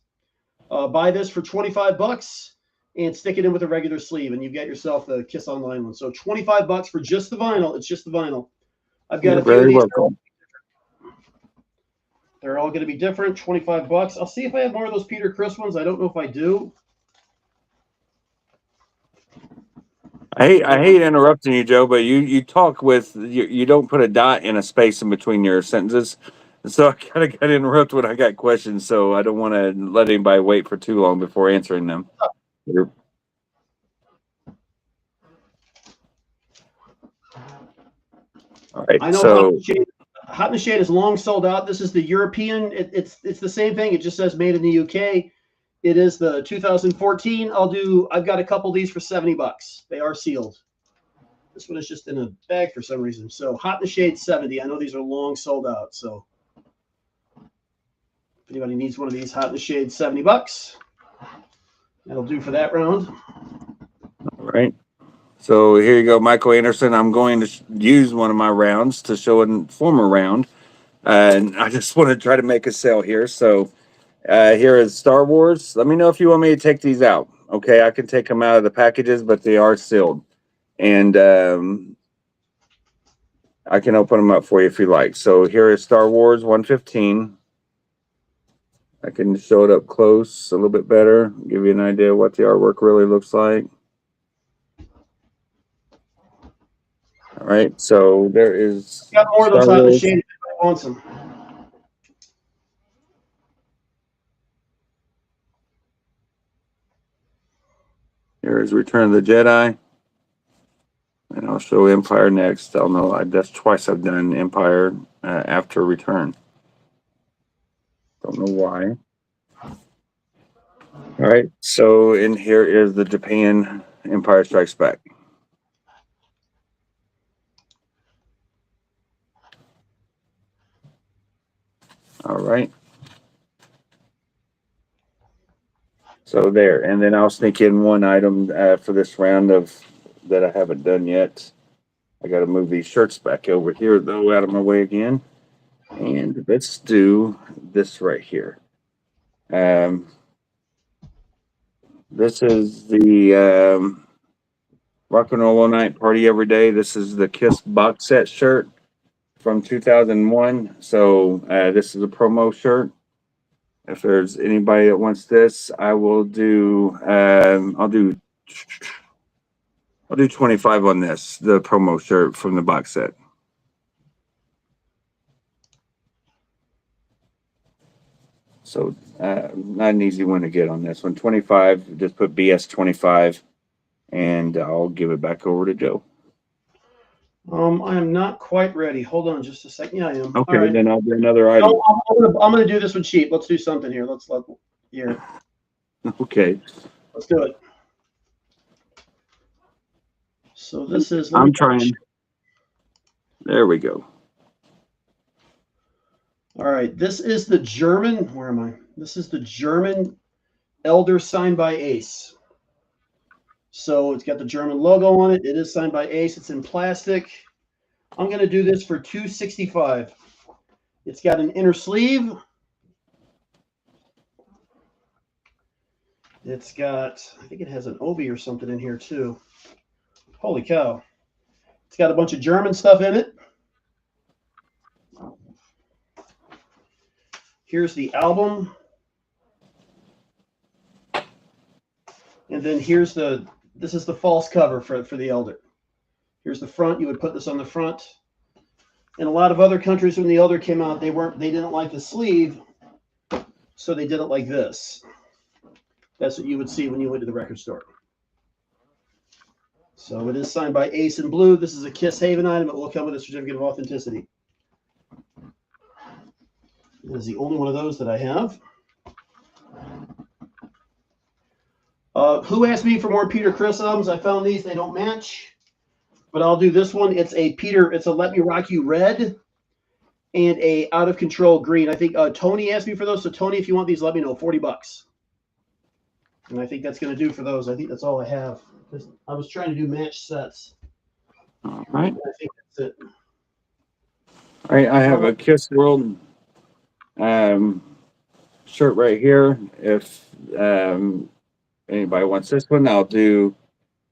buy this for $25 and stick it in with a regular sleeve, and you get yourself the Kiss Online one. So $25 for just the vinyl. It's just the vinyl. I've got a few of these. Welcome. They're all going to be different. $25. I'll see if I have more of those Peter Criss ones. I don't know if I do. I hate interrupting you, Joe, but you talk with you don't put a dot in a space in between your sentences, so I kind of got interrupted when I got questions. So I don't want to let anybody wait for too long before answering them. All right, I know so Hot in the Shade is long sold out. This is the European. It's the same thing. It just says made in the UK. It is the 2014. I've got a couple of these for $70. They are sealed. This one is just in a bag for some reason. So Hot in the Shade 70. I know these are long sold out. So if anybody needs one of these, Hot in the Shade $70. That'll do for that round. all right. So here you go, Michael Anderson. I'm going to use one of my rounds to show a former round, and I just want to try to make a sale here. So here is Star Wars. Let me know if you want me to take these out. Okay, I can take them out of the packages, but they are sealed, and I can open them up for you if you like. So here is Star Wars 115. I can show it up close a little bit better, give you an idea what the artwork really looks like. All right, so there is. Got more of those Hot in the Shade if anybody wants them. Here is Return of the Jedi, and I'll show Empire next. I'll know that's twice I've done Empire after Return. Don't know why. All right, so in here is the Japan Empire Strikes Back. All right. So there, and then I'll sneak in one item for this round that I haven't done yet. I got to move these shirts back over here, though, out of my way again. And let's do this right here. This is the Rock and Roll All Night Party Every Day. This is the Kiss box set shirt from 2001. So this is a promo shirt. If there's anybody that wants this, I will do. I'll do 25 on this, the promo shirt from the box set. So not an easy one to get on this one. 25. Just put BS 25, and I'll give it back over to Joe. I am not quite ready. Hold on just a second. Yeah, I am. Okay, right. then I'll do another item. No, I'm gonna do this one cheap. Let's do something here. Here. Okay. Let's do it. So this is. I'm trying. There we go. All right. This is the German. Where am I? This is the German Elder signed by Ace. So it's got the German logo on it. It is signed by Ace. It's in plastic. I'm going to do this for $265. It's got an inner sleeve. It's got, I think it has an Obi or something in here too. Holy cow. It's got a bunch of German stuff in it. Here's the album. And then here's this is the false cover for the Elder. Here's the front. You would put this on the front. In a lot of other countries, when the Elder came out, they didn't like the sleeve, so they did it like this. That's what you would see when you went to the record store. So it is signed by Ace in blue. This is a Kiss Haven item. It will come with a certificate of authenticity. This is the only one of those that I have. Who asked me for more Peter Criss albums? I found these. They don't match, but I'll do this one. It's a Let Me Rock You red and a Out of Control green. I think Tony asked me for those. So Tony, if you want these, let me know. $40. And I think that's going to do for those. I think that's all I have. I was trying to do match sets. All right. I think that's it. All right. I have a Kiss World shirt right here. If anybody wants this one, I'll do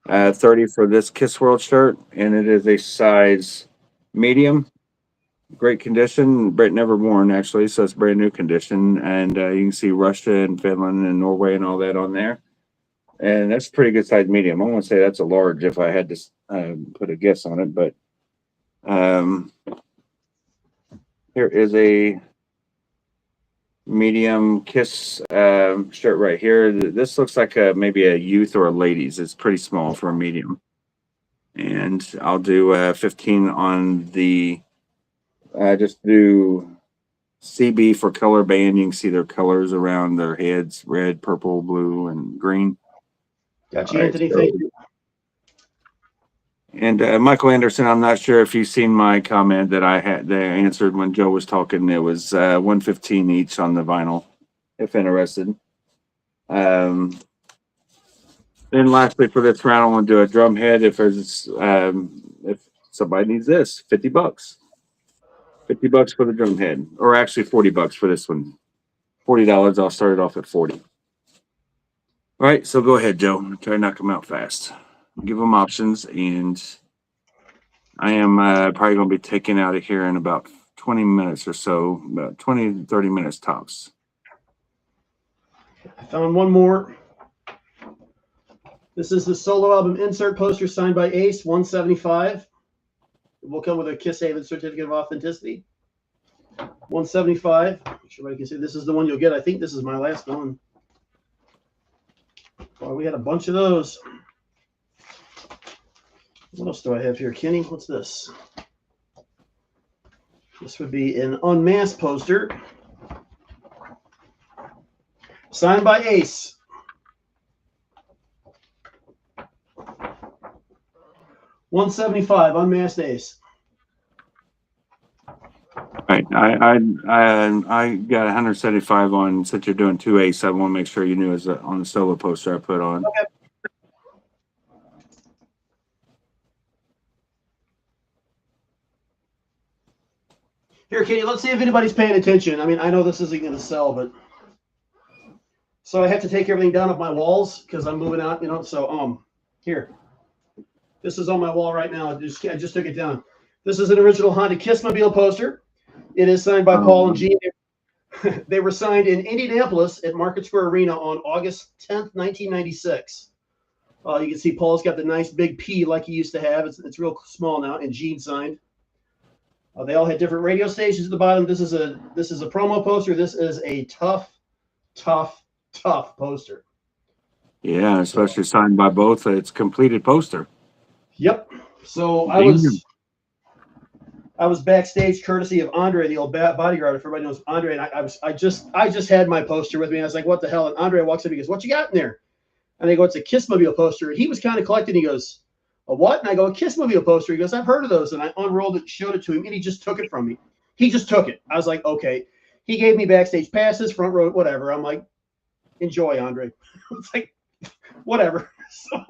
30 for this Kiss World shirt, and it is a size medium. Great condition. Brett never worn, actually, so it's brand new condition. And you can see Russia and Finland and Norway and all that on there. And that's a pretty good size medium. I want to say that's a large if I had to put a guess on it. But here is a medium Kiss shirt right here. This looks like maybe a youth or a ladies. It's pretty small for a medium. And I'll do 15 on the just do CB for color band. You can see their colors around their heads: red, purple, blue, and green. Got you, Anthony. Thank you. And Michael Anderson, I'm not sure if you've seen my comment that I answered when Joe was talking. It was $115 each on the vinyl, if interested. Then lastly for this round, I want to do a drum head. If somebody needs this, $50. $50 for the drum head, or actually $40 for this one. $40. I'll start it off at 40. All right, so go ahead, Joe. Try to knock them out fast. Give them options, and I am probably going to be taking out of here in about 20 minutes or so, about 20 to 30 minutes tops. I found one more. This is the solo album insert poster signed by Ace, $175. It will come with a Kiss Haven certificate of authenticity. $175. Make sure everybody can see. This is the one you'll get. I think this is my last one. Boy, we had a bunch of those. What else do I have here, Kenny? What's this? This would be an Unmasked poster signed by Ace. $175, Unmasked Ace. Right, I got 175 on. Since you're doing 2 Ace, I want to make sure you knew is on the solo poster I put on. Okay. Here, Katie, let's see if anybody's paying attention. I mean, I know this isn't going to sell, but so I have to take everything down off my walls because I'm moving out, you know. So here, this is on my wall right now. I just took it down. This is an original Honda Kissmobile poster. It is signed by Paul and Gene. They were signed in Indianapolis at Market Square Arena on August 10th, 1996. You can see Paul's got the nice big P like he used to have. It's real small now, and Gene signed. They all had different radio stations at the bottom. This is a promo poster. This is a tough poster. Yeah, especially signed by both. It's a completed poster. Yep. So I was backstage courtesy of Andre, the old bodyguard. If everybody knows Andre, and I just had my poster with me. I was like, what the hell? And Andre walks up. He goes, what you got in there? And I go, it's a Kissmobile poster. And he was kind of collecting. He goes, a what? And I go, a Kissmobile poster. He goes, I've heard of those. And I unrolled it, showed it to him, and he just took it from me. He just took it. I was like, okay. He gave me backstage passes, front row, whatever. I'm like, enjoy, Andre. It's like, whatever. So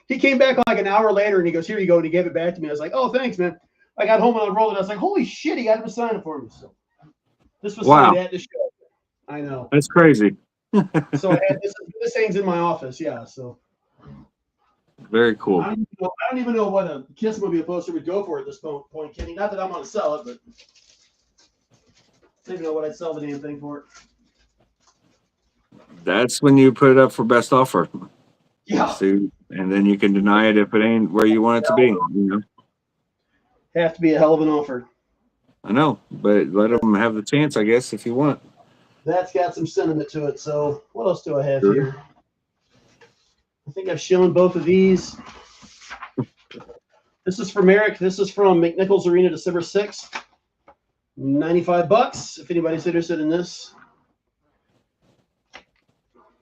he came back like an hour later, and he goes, here you go. And he gave it back to me. I was like, oh, thanks, man. I got home and unrolled it. I was like, holy shit, he got him to sign it for me. So this was signed at the show. I know. That's crazy. So I had this thing's in my office. Yeah. So very cool. I don't even know what a Kissmobile poster would go for at this point, Kenny. Not that I'm going to sell it, but I don't even know what I'd sell the damn thing for. That's when you put it up for best offer. Yeah. suit, and then you can deny it if it ain't where you want it to be. You know, Have to be a hell of an offer. I know, but let them have the chance, I guess, if you want. That's got some sentiment to it. So what else do I have Sure. here? I think I've shown both of these. This is from Eric. This is from McNichols Arena, December 6th. $95 if anybody's interested in this.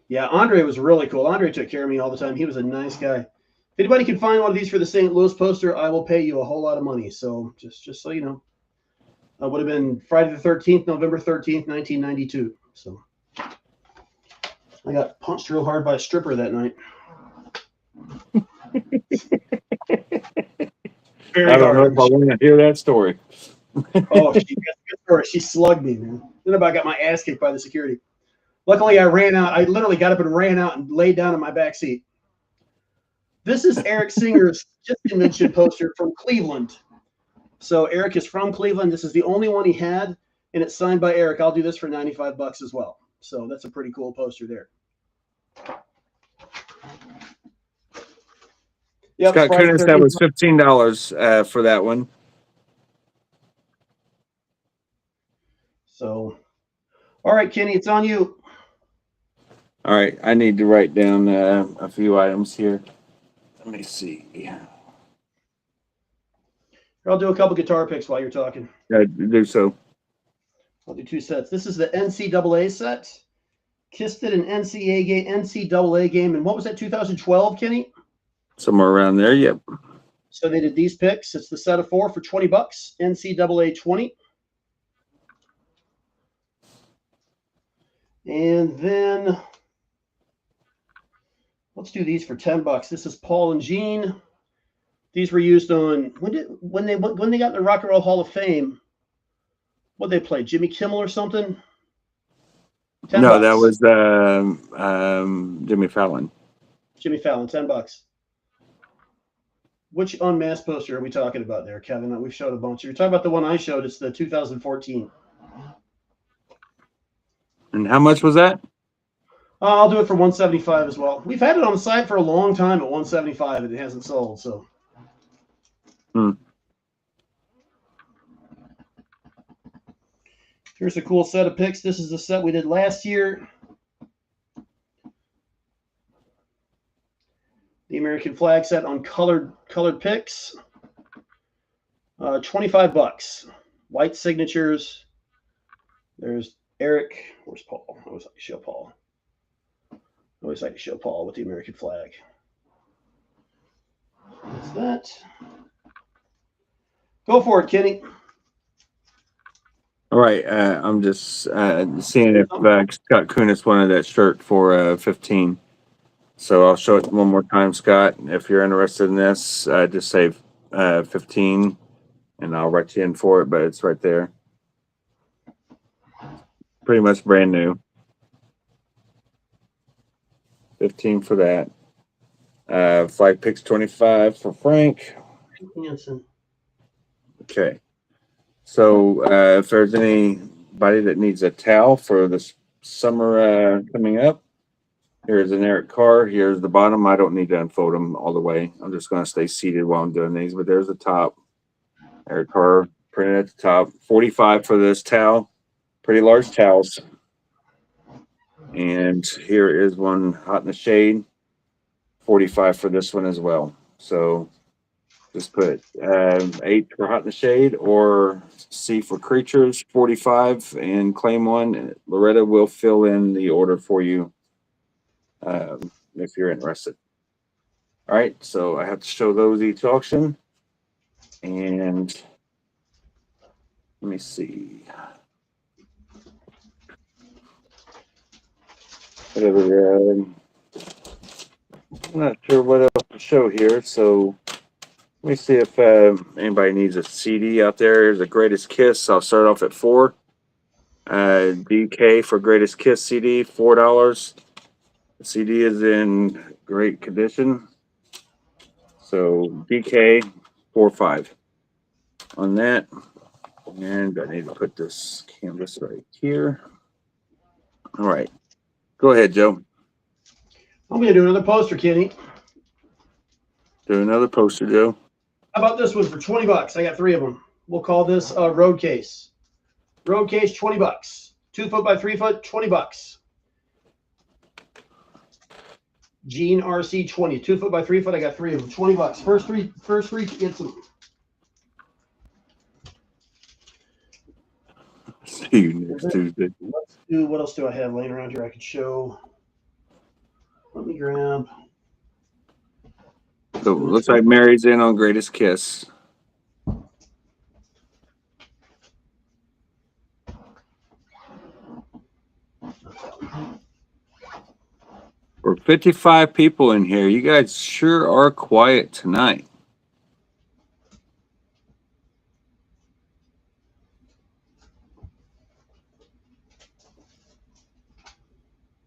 Yeah, Andre was really cool. Andre took care of me all the time. He was a nice guy. If anybody can find one of these for the St. Louis poster, I will pay you a whole lot of money. So just so you know. Would have been Friday the 13th, November 13th, 1992. So I got punched real hard by a stripper that night. Very I don't know hard. if I want to hear that story. Oh, that's a good story. She slugged me, man. Then I got my ass kicked by the security. Luckily, I ran out. I literally got up and ran out and laid down in my back seat. This is Eric Singer's Just Convention poster from Cleveland. So Eric is from Cleveland. This is the only one he had, and it's signed by Eric. I'll do this for $95 as well. So that's a pretty cool poster there. Yep, Scott Friday Kunis, 13th. that was $15 for that one. So, all right, Kenny, it's on you. All right, I need to write down a few items here. Let me see. I'll do a couple guitar picks while you're talking. Do so. I'll do two sets. This is the NCAA set. Kissed it an NCAA game. And what was that, 2012, Kenny? Somewhere around there, yep. So they did these picks. It's the set of 4 for $20. NCAA 20. And then let's do these for $10. This is Paul and Gene. These were used on when they got in the Rock and Roll Hall of Fame. What they play? Jimmy Kimmel or something? $10. No, that was Jimmy Fallon. Jimmy Fallon, $10. Which unmasked poster are we talking about there, Kevin? We've showed a bunch. You're talking about the one I showed. It's the 2014. And how much was that? I'll do it for $175 as well. We've had it on the site for a long time at $175, and it hasn't sold. So. Here's a cool set of picks. This is the set we did last year. The American flag set on colored picks. $25. White signatures. There's Eric. Where's Paul? I always like to show Paul. With the American flag. That's that. Go for it, Kenny. All right, I'm just seeing if Scott Kunis wanted that shirt for 15. So I'll show it one more time, Scott. If you're interested in this, just say 15, and I'll write you in for it. But it's right there, pretty much brand new. 15 for that. Flag picks 25 for Frank. Hanson. Okay. So if there's anybody that needs a towel for this summer coming up, here's an Eric Carr. Here's the bottom. I don't need to unfold them all the way. I'm just going to stay seated while I'm doing these. But there's the top. Eric Carr printed at the top. 45 for this towel. Pretty large towels. And here is one hot in the shade. 45 for this one as well. So just put 8 for hot in the shade or C for creatures, 45, and claim one. And Loretta will fill in the order for you if you're interested. All right, so I have to show those each auction. And let me see. I'm not sure what else to show here, so let me see if anybody needs a CD out there. Here's a Greatest Kiss. I'll start off at 4. DK for Greatest Kiss CD, $4. The CD is in great condition. So DK, 4.5 on that. And I need to put this canvas right here. All right. Go ahead, Joe. I'm going to do another poster, Kenny. Do another poster, Joe. How about this one for $20? I got 3 of them. We'll call this a road case. Road case, $20. 2 foot by 3 foot, $20. Gene RC 20, 2 foot by 3 foot. I got 3 of them, $20. First three gets them. See you next Tuesday. Let's do, what else do I have laying around here I could show? Let me grab. So looks like Mary's in on Greatest Kiss. We're 55 people in here. You guys sure are quiet tonight.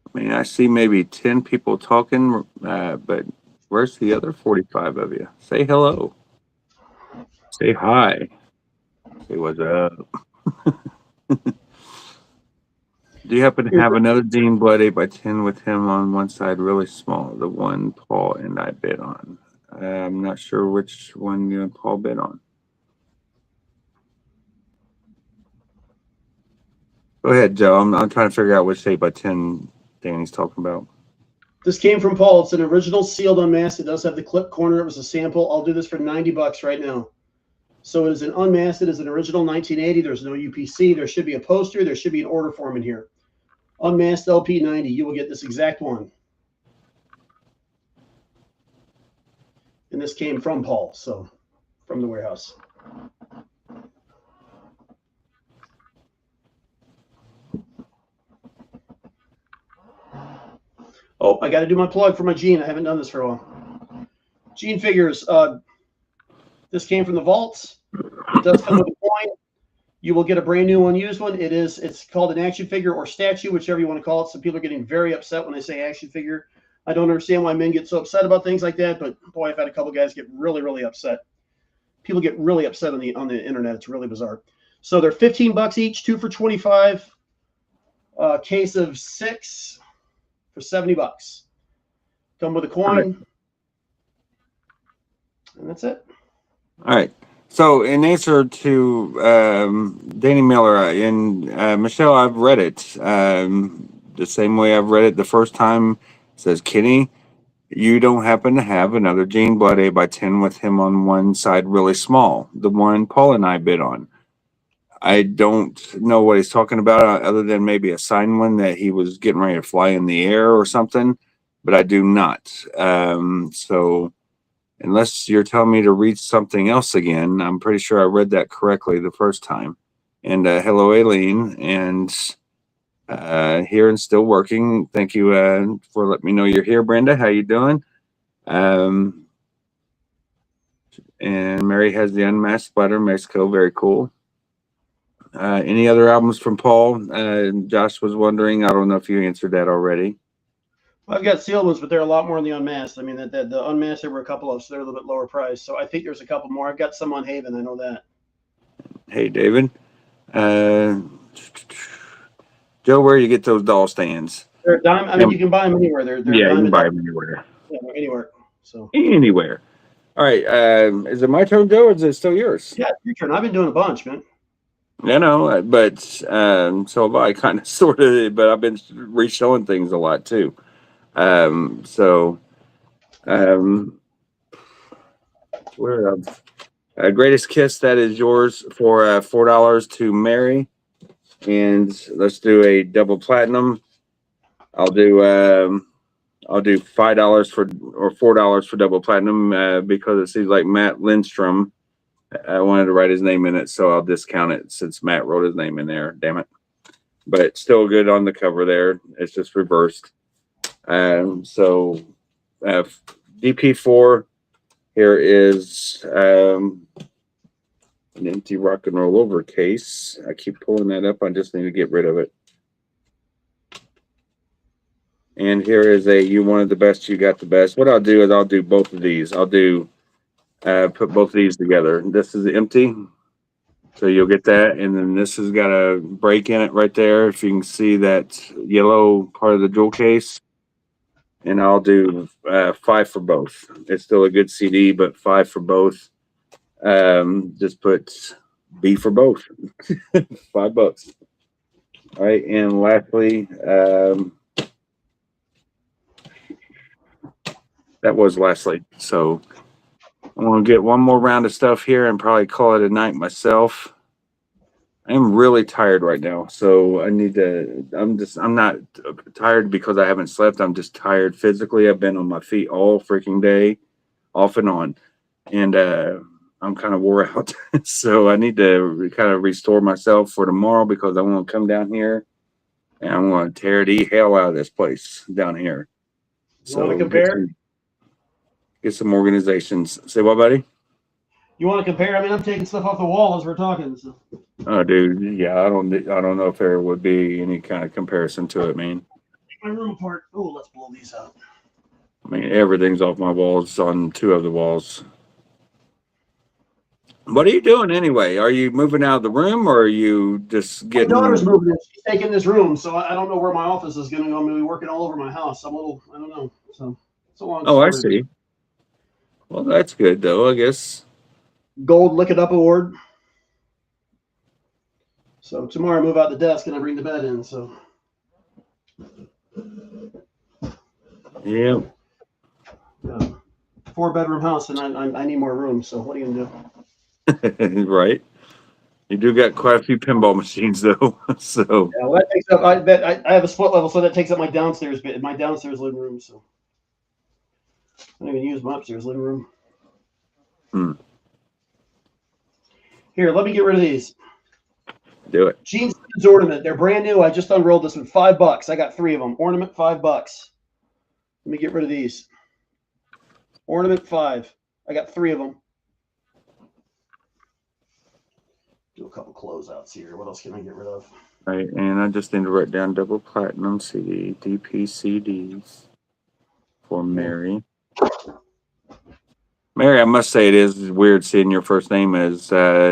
I mean, I see maybe 10 people talking, but where's the other 45 of you? Say hello. Say hi. Say what's up. Do you happen to have another Dean Blood 8x10 with him on one side really small? The one Paul and I bid on. I'm not sure which one you and Paul bid on. Go ahead, Joe. I'm trying to figure out which 8x10 Danny's talking about. This came from Paul. It's an original sealed unmasked. It does have the clip corner. It was a sample. I'll do this for $90 right now. So it is an unmasked. It is an original 1980. There's no UPC. There should be a poster. There should be an order form in here. Unmasked LP 90. You will get this exact one. And this came from Paul, so from the warehouse. Oh, I got to do my plug for my Gene. I haven't done this for a while. Gene figures. This came from the vaults. It does come with a coin. You will get a brand new unused one. It's called an action figure or statue, whichever you want to call it. Some people are getting very upset when I say action figure. I don't understand why men get so upset about things like that, but boy, I've had a couple guys get really, really upset. People get really upset on the internet. It's really bizarre. So they're $15 each, 2 for $25. Case of 6 for $70. Come with a coin. And that's it. All right. So in answer to Danny Miller and Michelle, I've read it the same way I've read it the first time. It says, Kenny, you don't happen to have another Gene Blood 8x10 with him on one side really small, the one Paul and I bid on. I don't know what he's talking about other than maybe a signed one that he was getting ready to fly in the air or something, but I do not. So unless you're telling me to read something else again, I'm pretty sure I read that correctly the first time. And hello, Aileen, and here and still working. Thank you for letting me know you're here, Brenda. How you doing? And Mary has the Unmasked Splatter Mexico. Very cool. Any other albums from Paul? Josh was wondering. I don't know if you answered that already. I've got sealed ones, but they're a lot more than the unmasked. I mean, the unmasked, there were a couple of, so they're a little bit lower price. So I think there's a couple more. I've got some on Haven. I know that. Hey, David. Joe, where do you get those doll stands? They're a dime. I mean, you can buy them anywhere. They're yeah, you can buy them anywhere. Yeah, anywhere. So anywhere. All right. Is it my turn, Joe, or is it still yours? Yeah, your turn. I've been doing a bunch, man. I know, but so have I, kind of, sort of, but I've been re-showing things a lot too. Where Greatest Kiss, that is yours for $4 to Mary, and let's do a double platinum. I'll do $5 for or $4 for double platinum because it seems like Matt Lindstrom. I wanted to write his name in it, so I'll discount it since Matt wrote his name in there. Damn it. But it's still good on the cover there. It's just reversed. So DP4, here is an empty rock and roll over case. I keep pulling that up. I just need to get rid of it. And here is a you wanted the best, you got the best. What I'll do is I'll do both of these. I'll do put both of these together. This is empty, so you'll get that, and then this has got a break in it right there. If you can see that yellow part of the jewel case, and I'll do 5 for both. It's still a good CD, but 5 for both. Just put B for both. $5. All right, and lastly, that was lastly. So I'm gonna get one more round of stuff here and probably call it a night myself. I'm really tired right now, so I need to. I'm not tired because I haven't slept. I'm just tired physically. I've been on my feet all freaking day, off and on, and I'm kind of wore out. So I need to kind of restore myself for tomorrow because I want to come down here and I'm going to tear the hell out of this place down here. You want to compare? Get some organizations. Say what, buddy? You want to compare? I mean, I'm taking stuff off the wall as we're talking. So. Oh, dude, yeah, I don't know if there would be any kind of comparison to it, man. Take my room apart. Oh, let's blow these out. I mean, everything's off my walls on 2 of the walls. What are you doing anyway? Are you moving out of the room, or are you just getting? My daughter's moving in. She's taking this room, so I don't know where my office is going to go. I'm going to be working all over my house. I don't know. So it's a long story. Oh, I see. Well, that's good though, I guess. Gold Lick It Up Award. So tomorrow I move out the desk and I bring the bed in. So yeah, 4-bedroom house, and I need more room. So what are you gonna do? right. You do got quite a few pinball machines though. So yeah, well, that takes up. I have a split level, so that takes up my downstairs bit, my downstairs living room. So I don't even use my upstairs living room. Here, let me get rid of these. Do it. Gene Simmons ornament. They're brand new. I just unrolled this with $5. I got 3 of them. Ornament, $5. Let me get rid of these. Ornament, 5. I got 3 of them. Do a couple closeouts here. What else can I get rid of? All right, and I just need to write down double platinum CD, DP CDs for Mary. Mary, I must say it is weird seeing your first name as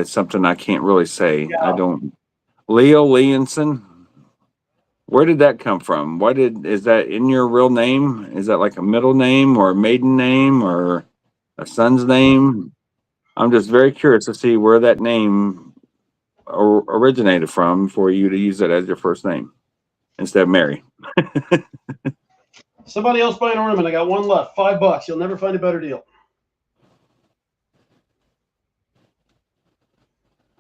something I can't really say. Yeah. I don't. Leo Leonson. Where did that come from? Is that in your real name? Is that like a middle name or a maiden name or a son's name? I'm just very curious to see where that name originated from for you to use it as your first name instead of Mary. Somebody else buy an ornament. I got 1 left. $5. You'll never find a better deal.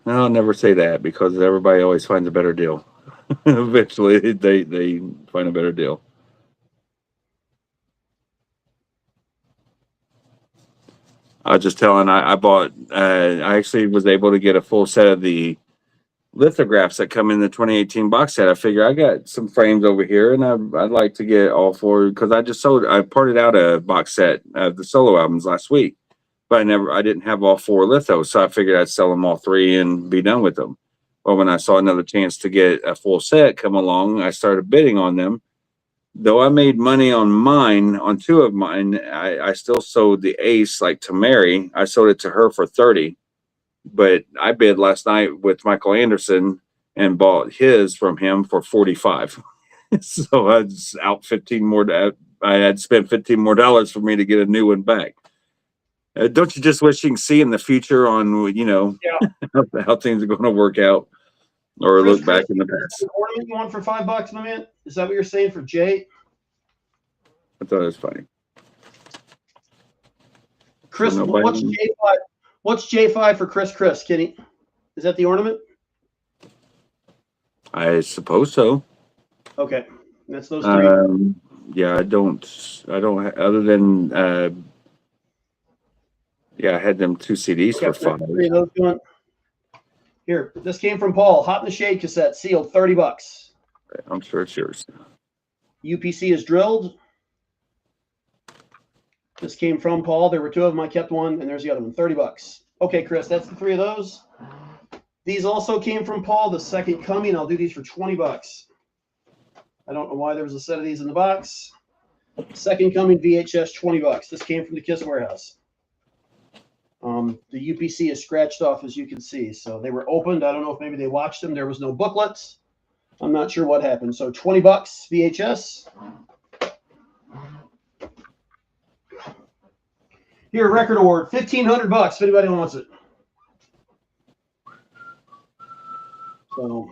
I'll never say that because everybody always finds a better deal. Eventually, they find a better deal. I was just telling, I bought, I actually was able to get a full set of the lithographs that come in the 2018 box set. I figure I got some frames over here, and I'd like to get all 4 because I parted out a box set of the solo albums last week, but I didn't have all 4 lithos, so I figured I'd sell them all 3 and be done with them. Well, when I saw another chance to get a full set come along, I started bidding on them. Though I made money on mine, on 2 of mine, I still sold the Ace like to Mary. I sold it to her for $30, but I bid last night with Michael Anderson and bought his from him for $45. So I was out $15 more. I had spent $15 more for me to get a new one back. Don't you just wish you can see in the future on, how things are going to work out, or Chris, look back in the past? Ornament you want for $5, my man? Is that what you're saying for Jay? I thought it was funny. Chris, So what's J5? What's J5 for Chris, Kenny? Is that the ornament? I suppose so. Okay, that's those 3. Yeah, I don't other than I had them 2 CDs for 5. 3 of those going. Here, this came from Paul. Hot in the Shade cassette, sealed, $30. I'm sure it's yours. UPC is drilled. This came from Paul. There were 2 of them. I kept 1, and there's the other one. $30. Okay, Chris, that's the 3 of those. These also came from Paul. The Second Coming. I'll do these for $20. I don't know why there was a set of these in the box. Second Coming VHS, $20. This came from the Kiss Warehouse. The UPC is scratched off, as you can see. So they were opened. I don't know if maybe they watched them. There was no booklets. I'm not sure what happened. So $20 VHS. Here, record award, $1,500 if anybody wants it. So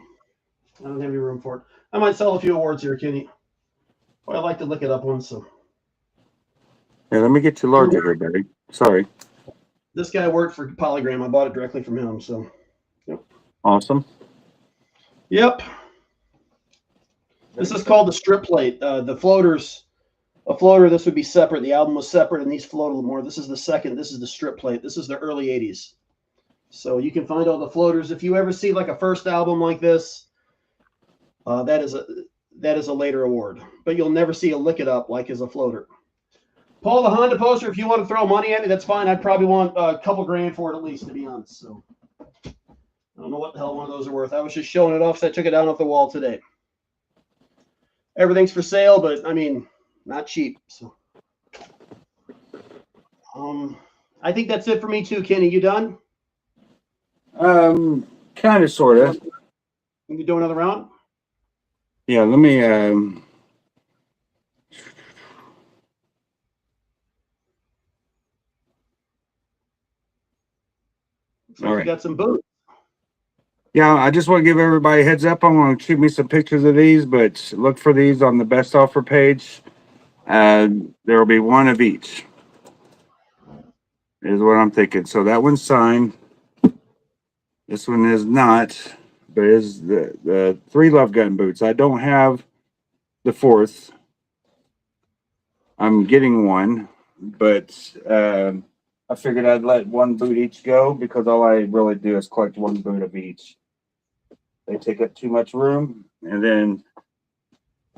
I don't have any room for it. I might sell a few awards here, Kenny. Well, I like to look it up once. So Yeah, let me get you larger here, Barry. Sorry. this guy worked for Polygram. I bought it directly from him. So Awesome. yep. This is called the strip plate. The floaters, a floater, this would be separate. The album was separate, and these float a little more. This is the second. This is the strip plate. This is the early 80s. So you can find all the floaters. If you ever see like a first album like this, that is a later award. But you'll never see a Lick It Up like as a floater. Paul, the Honda poster, if you want to throw money at me, that's fine. I'd probably want a couple grand for it at least, to be honest. So I don't know what the hell one of those are worth. I was just showing it off, so I took it down off the wall today. Everything's for sale, but I mean, not cheap. So, I think that's it for me too. Kenny, you done? Kind of, sort of. You can do another round. Yeah, let me. Looks like All you right. got some boots. Yeah, I just want to give everybody a heads up. I'm going to shoot me some pictures of these, but look for these on the best offer page. There will be one of each, is what I'm thinking. So that one's signed. This one is not, but is the 3 Love Gun boots. I don't have the 4th. I'm getting one, but I figured I'd let one boot each go because all I really do is collect one boot of each. They take up too much room. And then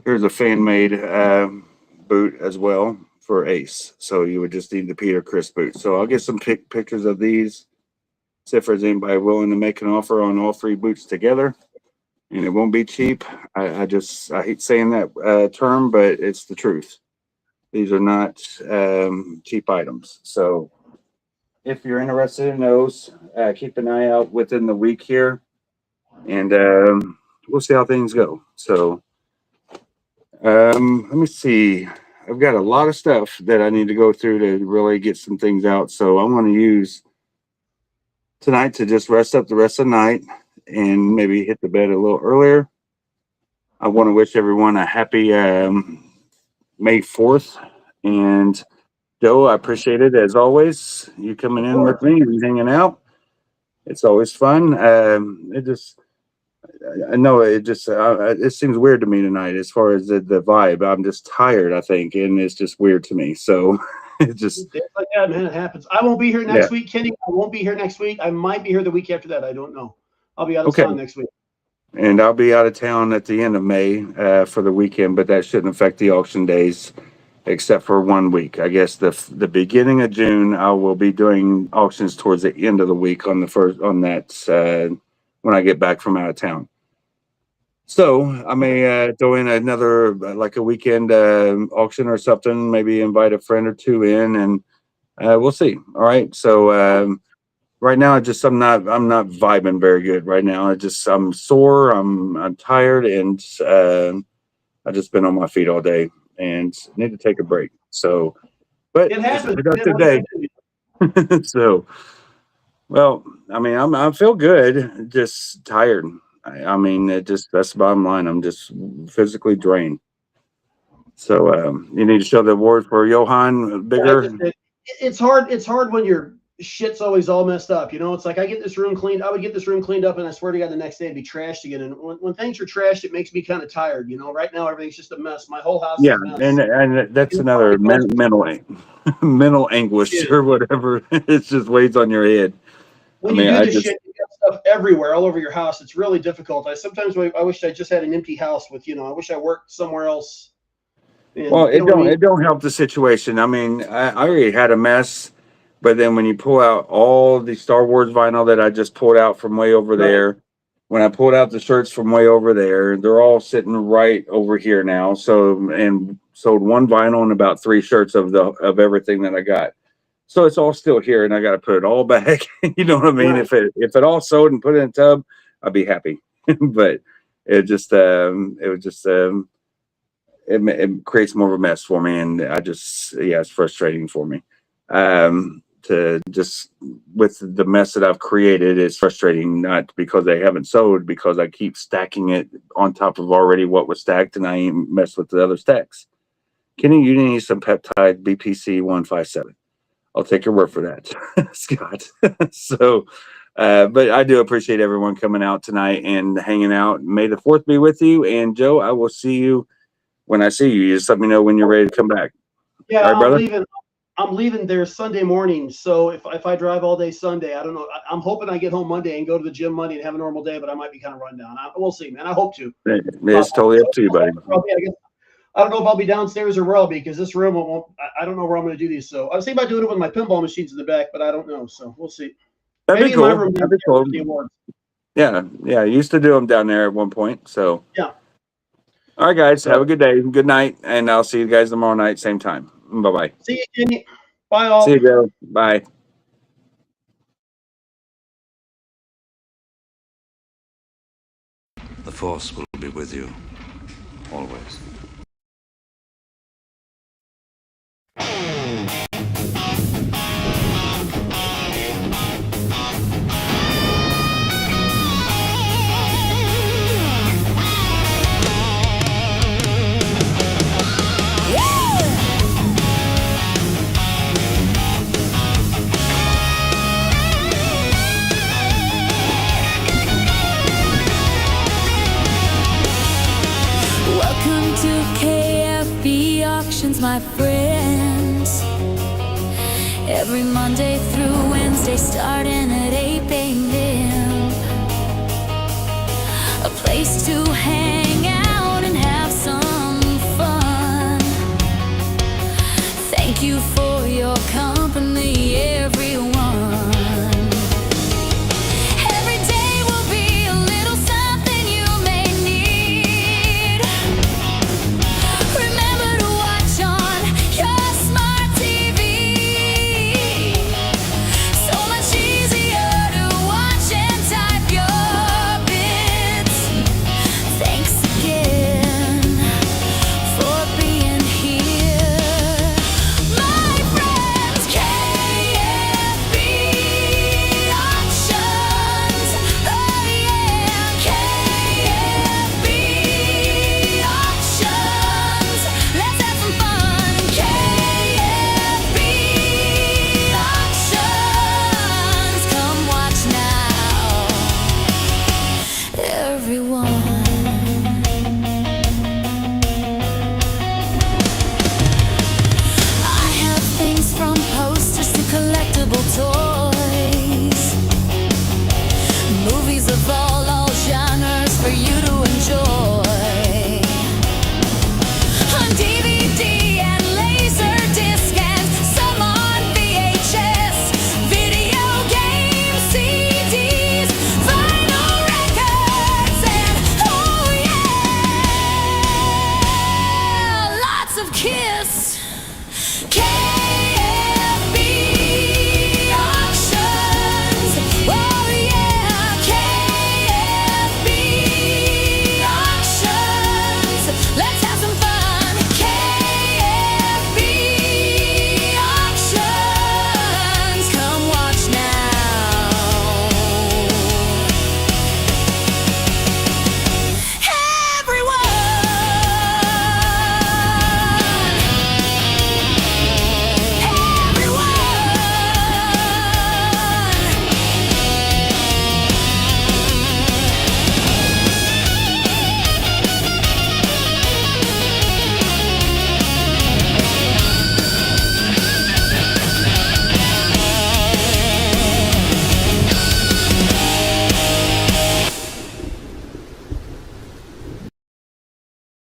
here's a fan-made boot as well for Ace. So you would just need the Peter Criss boot. So I'll get some pictures of these. See if there's anybody willing to make an offer on all 3 boots together. And it won't be cheap. I hate saying that term, but it's the truth. These are not cheap items. So if you're interested in those, keep an eye out within the week here. And we'll see how things go. So let me see. I've got a lot of stuff that I need to go through to really get some things out. So I'm going to use tonight to just rest up the rest of the night and maybe hit the bed a little earlier. I want to wish everyone a happy May 4th. And Joe, I appreciate it as always. You coming in with me and hanging out. It's always fun. I know it seems weird to me tonight as far as the vibe. I'm just tired, I think, and it's just weird to me. So it just It's like that, man. It happens. I won't be here next week, Kenny. I won't be here next week. I might be here the week after that. I don't know. I'll be out of town next week. And I'll be out of town at the end of May for the weekend, but that shouldn't affect the auction days, except for 1 week. I guess the beginning of June, I will be doing auctions towards the end of the week on that when I get back from out of town. So I may throw in another like a weekend auction or something. Maybe invite a friend or two in, and we'll see. All right. So right now, I'm not vibing very good right now. I'm sore. I'm tired, and I've just been on my feet all day and need to take a break. So, but It happens. it's a productive day. So, well, I mean, I feel good, just tired. I mean, that's the bottom line. I'm just physically drained. So, you need to show the award for Johan bigger. It's hard. It's hard when your shit's always all messed up. You know, it's like I would get this room cleaned up, and I swear to God, the next day it'd be trashed again. And when things are trashed, it makes me kind of tired. You know, right now everything's just a mess. My whole house is a mess. and that's another mental anguish or whatever. It just weighs on your head. When you do this shit, you got stuff everywhere, all over your house. It's really difficult. I wish I just had an empty house with, I wish I worked somewhere else. And, well, it don't help the situation. I mean, I already had a mess, but then when you pull out all the Star Wars vinyl that I just pulled out from way over there, when I pulled out the shirts from way over there, they're all sitting right over here now. So, and sold one vinyl and about 3 shirts of everything that I got. So it's all still here, and I got to put it all back. You know what I mean? Right. If it all sold and put it in a tub, I'd be happy. But it creates more of a mess for me, and it's frustrating for me. To just with the mess that I've created, it's frustrating, not because they haven't sold, because I keep stacking it on top of already what was stacked, and I ain't messed with the other stacks. Kenny, you need some peptide BPC 157. I'll take your word for that, Scott. So, but I do appreciate everyone coming out tonight and hanging out. May the 4th be with you. And Joe, I will see you when I see you. You just let me know when you're ready to come back. Yeah, all right, brother? I'm leaving there Sunday morning. So if I drive all day Sunday, I don't know. I'm hoping I get home Monday and go to the gym Monday and have a normal day, but I might be kind of run down. We'll see, man. I hope to. It's totally up to you, buddy. I don't know if I'll be downstairs or where I'll be, because this room won't. I don't know where I'm going to do these. So I was thinking about doing it with my pinball machines in the back, but I don't know. So we'll see. That'd Maybe be cool. in my room That'd be cool. the awards. Yeah. I used to do them down there at one point. So Yeah. All right, guys. Have a good day. Good night. And I'll see you guys tomorrow night, same time. Bye-bye. See you, Kenny. Bye, all. See you, Joe. Bye. The Force will be with you, always. Welcome to KFB Auctions, my friends. Every Monday through Wednesday, starting at 8 a.m. A place to hang out and have some fun. Thank you for your company, everyone. Every day will be a little something you may need. Remember to watch on your smart TV. So much easier to watch and type your bits. Thanks again for being here, my friends. KFB Auctions, oh yeah, KFB Auctions. Let's have some fun. KFB Auctions, come watch now, everyone. I have things from posters to collectible toys, movies of all genres for you to enjoy. On DVD and Laserdisc and some on VHS, video games, CDs, vinyl records, and oh yeah, lots of kids.